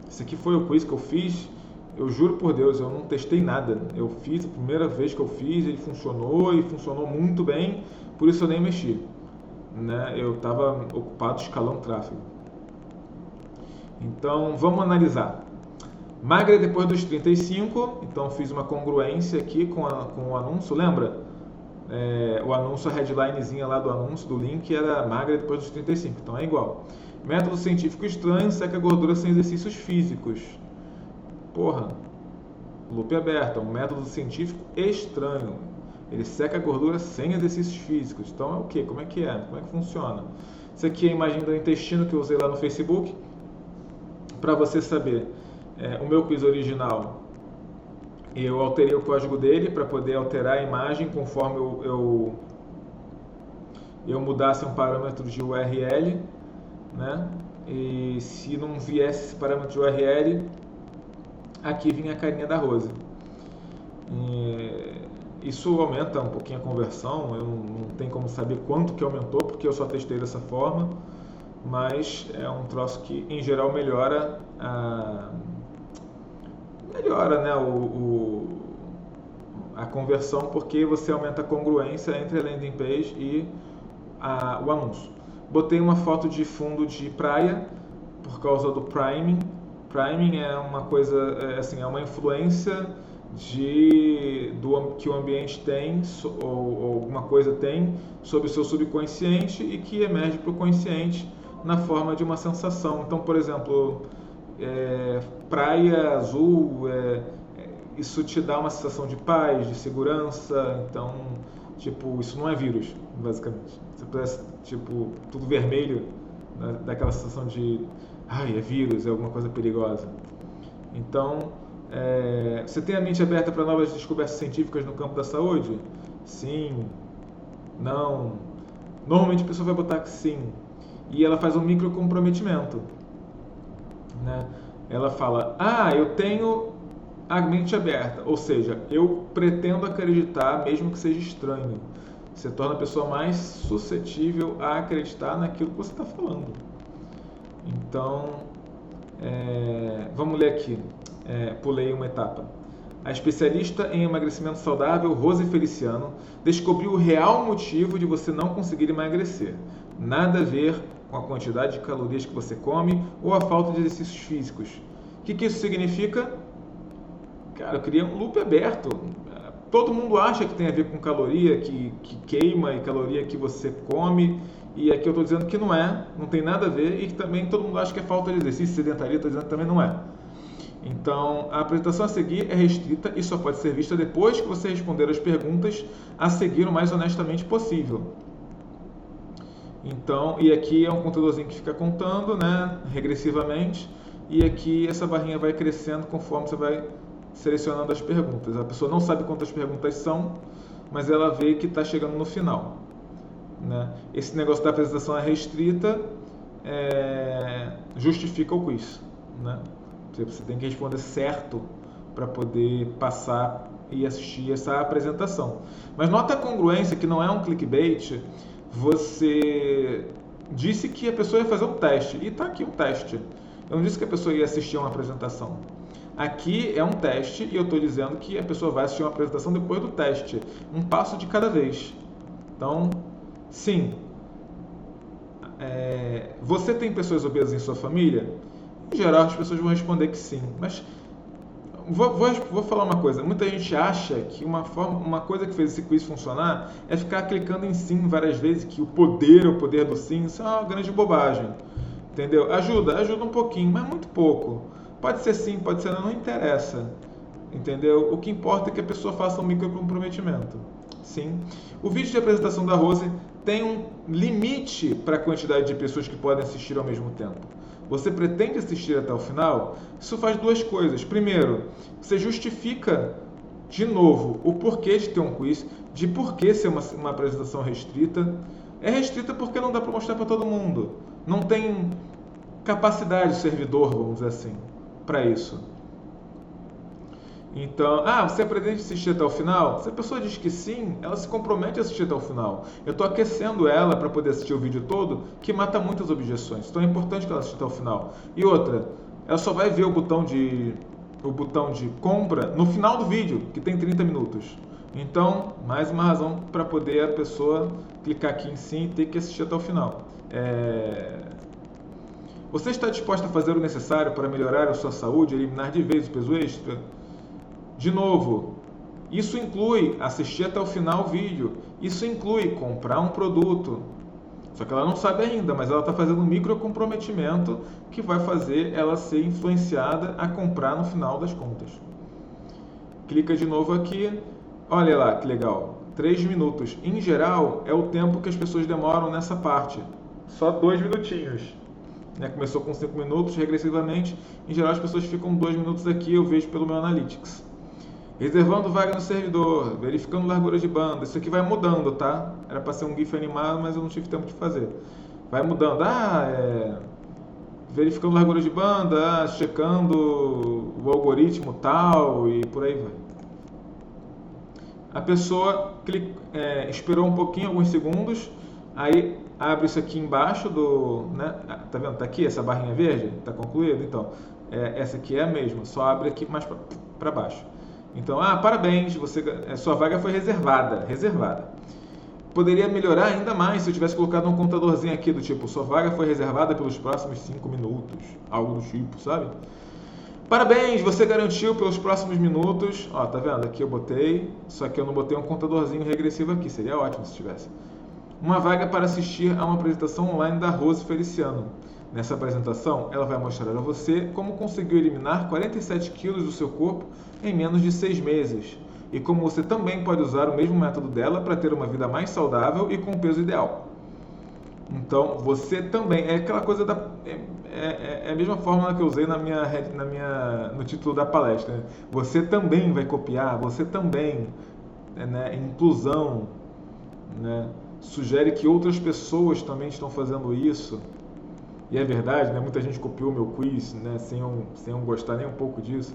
Speaker 2: Esse aqui foi o quiz que eu fiz. Eu juro por Deus, eu não testei nada. Eu fiz a primeira vez que eu fiz, ele funcionou e funcionou muito bem, por isso eu nem mexi. Né? Eu estava ocupado escalando tráfego. Então vamos analisar. Magra depois dos 35, então fiz uma congruência aqui com o anúncio, lembra? O anúncio, a headlinezinha lá do anúncio, do link, era magra depois dos 35, então é igual. Método científico estranho, seca gordura sem exercícios físicos. Porra, loop aberto, é um método científico estranho. Ele seca a gordura sem exercícios físicos. Então é o quê? Como é que é? Como é que funciona? Isso aqui é a imagem do intestino que eu usei lá no Facebook. Para você saber, o meu quiz original, eu alterei o código dele para poder alterar a imagem conforme eu mudasse um parâmetro de URL, né? E se não viesse esse parâmetro de URL, aqui vinha a carinha da Rose. Isso aumenta um pouquinho a conversão, eu não tenho como saber quanto que aumentou, porque eu só testei dessa forma, mas é um troço que em geral melhora né, a conversão, porque você aumenta a congruência entre a landing page e o anúncio. Botei uma foto de fundo de praia por causa do priming. Priming é uma coisa, assim, é uma influência que o ambiente tem ou alguma coisa tem sobre o seu subconsciente e que emerge para o consciente na forma de uma sensação. Então, por exemplo, praia azul, isso te dá uma sensação de paz, de segurança. Então, tipo, isso não é vírus, basicamente. Você parece, tipo, tudo vermelho, né? Dá aquela sensação de, ai, é vírus, é alguma coisa perigosa. Então, você tem a mente aberta para novas descobertas científicas no campo da saúde? Sim. Não. Normalmente a pessoa vai botar que sim. E ela faz um micro comprometimento. Né? Ela fala, eu tenho a mente aberta. Ou seja, eu pretendo acreditar, mesmo que seja estranho. Você torna a pessoa mais suscetível a acreditar naquilo que você está falando. Então, vamos ler aqui. Pulei uma etapa. A especialista em emagrecimento saudável, Rose Feliciano, descobriu o real motivo de você não conseguir emagrecer. Nada a ver com a quantidade de calorias que você come ou a falta de exercícios físicos. O que isso significa? Cara, eu queria um loop aberto. Todo mundo acha que tem a ver com caloria que queima e caloria que você come. E aqui eu estou dizendo que não tem nada a ver. E que também todo mundo acha que é falta de exercício, sedentaria, estou dizendo que também não é. Então, a apresentação a seguir é restrita e só pode ser vista depois que você responder as perguntas a seguir o mais honestamente possível. Então, e aqui é um contadorzinho que fica contando, né, regressivamente, e aqui essa barrinha vai crescendo conforme você vai selecionando as perguntas. A pessoa não sabe quantas perguntas são, mas ela vê que está chegando no final, né? Esse negócio da apresentação é restrita, justifica o quiz, né? Você tem que responder certo para poder passar e assistir essa apresentação. Mas nota a congruência que não é um clickbait. Você disse que a pessoa ia fazer um teste, e está aqui um teste. Eu não disse que a pessoa ia assistir a uma apresentação. Aqui é um teste e eu estou dizendo que a pessoa vai assistir uma apresentação depois do teste. Um passo de cada vez. Então, sim. Você tem pessoas obesas em sua família? Em geral, as pessoas vão responder que sim. Mas vou falar uma coisa. Muita gente acha que uma coisa que fez esse quiz funcionar é ficar clicando em sim várias vezes, que o poder do sim, isso é uma grande bobagem. Entendeu? Ajuda um pouquinho, mas muito pouco. Pode ser sim, pode ser não interessa. Entendeu? O que importa é que a pessoa faça um microcomprometimento. Sim. O vídeo de apresentação da Rose tem um limite para a quantidade de pessoas que podem assistir ao mesmo tempo. Você pretende assistir até o final? Isso faz duas coisas. Primeiro, você justifica de novo o porquê de ter um quiz, de porquê ser uma apresentação restrita. É restrita porque não dá para mostrar para todo mundo. Não tem capacidade de servidor, vamos dizer assim, para isso. Então, você pretende assistir até o final? Se a pessoa diz que sim, ela se compromete a assistir até o final. Eu estou aquecendo ela para poder assistir o vídeo todo, que mata muitas objeções. Então é importante que ela assista até o final. E outra, ela só vai ver o botão de compra no final do vídeo, que tem 30 minutos. Então, mais uma razão para poder a pessoa clicar aqui em sim e ter que assistir até o final. Você está disposto a fazer o necessário para melhorar a sua saúde e eliminar de vez o peso extra? De novo, isso inclui assistir até o final o vídeo, isso inclui comprar um produto. Só que ela não sabe ainda, mas ela está fazendo um microcomprometimento que vai fazer ela ser influenciada a comprar no final das contas. Clica de novo aqui, olha lá que legal, 3 minutos. Em geral, é o tempo que as pessoas demoram nessa parte, só 2 minutinhos. Começou com 5 minutos, regressivamente, em geral as pessoas ficam 2 minutos aqui, eu vejo pelo meu Analytics. Reservando vaga no servidor, verificando largura de banda. Isso aqui vai mudando, tá? Era para ser um GIF animado, mas eu não tive tempo de fazer. Vai mudando. Verificando largura de banda, checando o algoritmo tal e por aí vai. A pessoa esperou um pouquinho, alguns segundos, aí abre isso aqui embaixo tá vendo? Tá aqui essa barrinha verde? Tá concluído? Então, essa aqui é a mesma, só abre aqui mais para baixo. Então, parabéns, sua vaga foi reservada. Poderia melhorar ainda mais se eu tivesse colocado um contadorzinho aqui do tipo, sua vaga foi reservada pelos próximos 5 minutos, algo do tipo, sabe? Parabéns, você garantiu pelos próximos minutos. Ó, tá vendo? Aqui eu botei, só que eu não botei um contadorzinho regressivo aqui, seria ótimo se tivesse. Uma vaga para assistir a uma apresentação online da Rose Feliciano. Nessa apresentação, ela vai mostrar a você como conseguiu eliminar 47 quilos do seu corpo em menos de 6 meses e como você também pode usar o mesmo método dela para ter uma vida mais saudável e com o peso ideal. Então, você também, é aquela coisa é a mesma fórmula que eu usei no título da palestra. Né? Você também vai copiar, você também, inclusão, né? Sugere que outras pessoas também estão fazendo isso. E é verdade, né? Muita gente copiou meu quiz, né? sem eu gostar nem um pouco disso.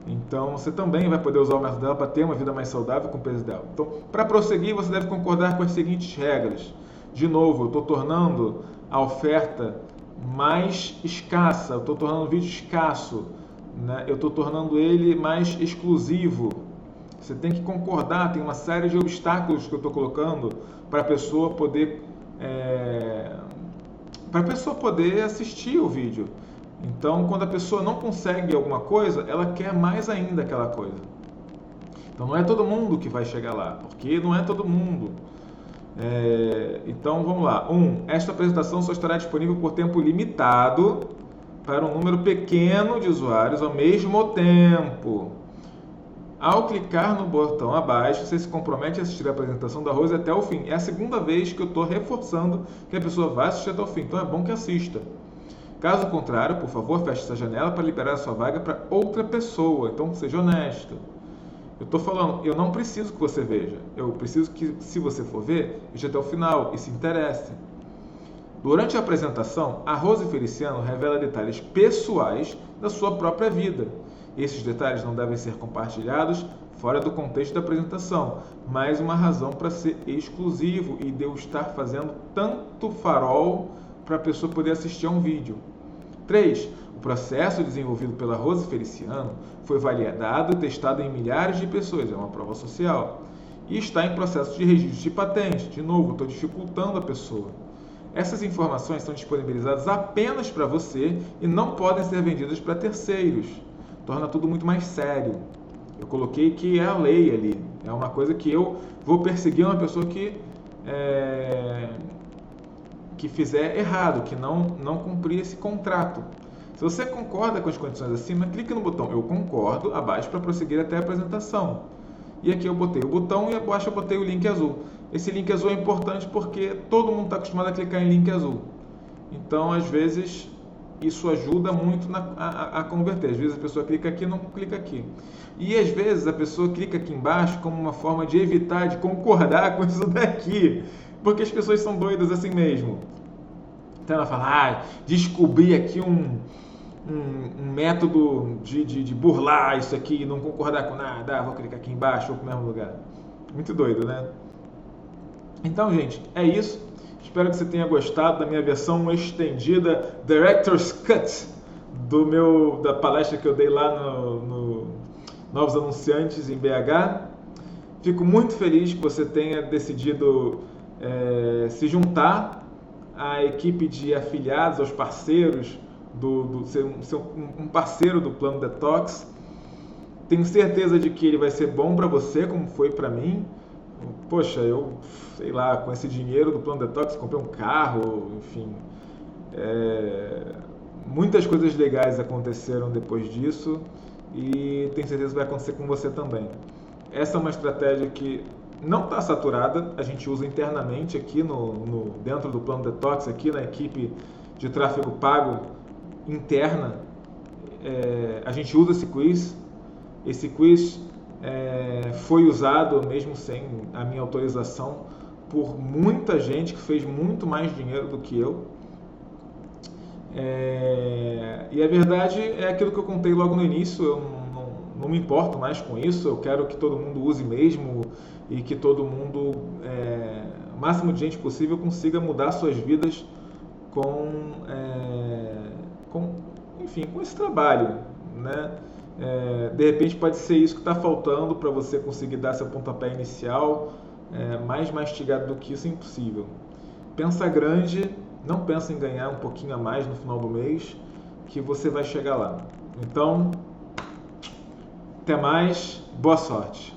Speaker 2: Então, você também vai poder usar o método dela para ter uma vida mais saudável com o peso ideal. Então, para prosseguir, você deve concordar com as seguintes regras. De novo, eu estou tornando a oferta mais escassa, eu estou tornando o vídeo escasso, né? Eu estou tornando ele mais exclusivo. Você tem que concordar, tem uma série de obstáculos que eu estou colocando para a pessoa poder assistir o vídeo. Então, quando a pessoa não consegue alguma coisa, ela quer mais ainda aquela coisa. Então, não é todo mundo que vai chegar lá, porque não é todo mundo. Então, vamos lá. 1. Esta apresentação só estará disponível por tempo limitado para um número pequeno de usuários ao mesmo tempo. Ao clicar no botão abaixo, você se compromete a assistir a apresentação da Rose até o fim. É a segunda vez que eu estou reforçando que a pessoa vai assistir até o fim, então é bom que assista. Caso contrário, por favor, feche essa janela para liberar a sua vaga para outra pessoa. Então, seja honesto. Eu estou falando, eu não preciso que você veja. Eu preciso que, se você for ver, veja até o final e se interesse. Durante a apresentação, a Rose Feliciano revela detalhes pessoais da sua própria vida. Esses detalhes não devem ser compartilhados fora do contexto da apresentação. Mais uma razão para ser exclusivo e de eu estar fazendo tanto farol para a pessoa poder assistir a um vídeo. 3. O processo desenvolvido pela Rose Feliciano foi validado e testado em milhares de pessoas, é uma prova social, e está em processo de registro de patente. De novo, estou dificultando a pessoa. Essas informações são disponibilizadas apenas para você e não podem ser vendidas para terceiros. Torna tudo muito mais sério. Eu coloquei que é a lei ali, é uma coisa que eu vou perseguir uma pessoa que fizer errado, que não cumprir esse contrato. Se você concorda com as condições acima, clique no botão eu concordo abaixo para prosseguir até a apresentação. E aqui eu botei o botão e abaixo eu botei o link azul. Esse link azul é importante porque todo mundo está acostumado a clicar em link azul. Então, às vezes, isso ajuda muito a converter. Às vezes a pessoa clica aqui e não clica aqui. E às vezes a pessoa clica aqui embaixo como uma forma de evitar de concordar com isso daqui. Porque as pessoas são doidas assim mesmo. Então ela fala, descobri aqui um método de burlar isso aqui e não concordar com nada, vou clicar aqui embaixo ou para o mesmo lugar. Muito doido, né? Então, gente, é isso. Espero que você tenha gostado da minha versão estendida Director's Cut da palestra que eu dei lá no Novos Anunciantes em BH. Fico muito feliz que você tenha decidido se juntar à equipe de afiliados, aos parceiros, ser um parceiro do Plano Detox. Tenho certeza de que ele vai ser bom para você, como foi para mim. Poxa, eu, sei lá, com esse dinheiro do Plano Detox, comprei um carro, enfim. Muitas coisas legais aconteceram depois disso e tenho certeza que vai acontecer com você também. Essa é uma estratégia que não está saturada, a gente usa internamente aqui dentro do Plano Detox, aqui na equipe de tráfego pago interna. A gente usa esse quiz. Esse quiz foi usado, mesmo sem a minha autorização, por muita gente que fez muito mais dinheiro do que eu. E a verdade é aquilo que eu contei logo no início, eu não me importo mais com isso, eu quero que todo mundo use mesmo e que todo mundo, o máximo de gente possível, consiga mudar suas vidas com esse trabalho, né? De repente pode ser isso que está faltando para você conseguir dar seu pontapé inicial. Mais mastigado do que isso é impossível. Pensa grande, não pensa em ganhar um pouquinho a mais no final do mês, que você vai chegar lá. Então, até mais, boa sorte!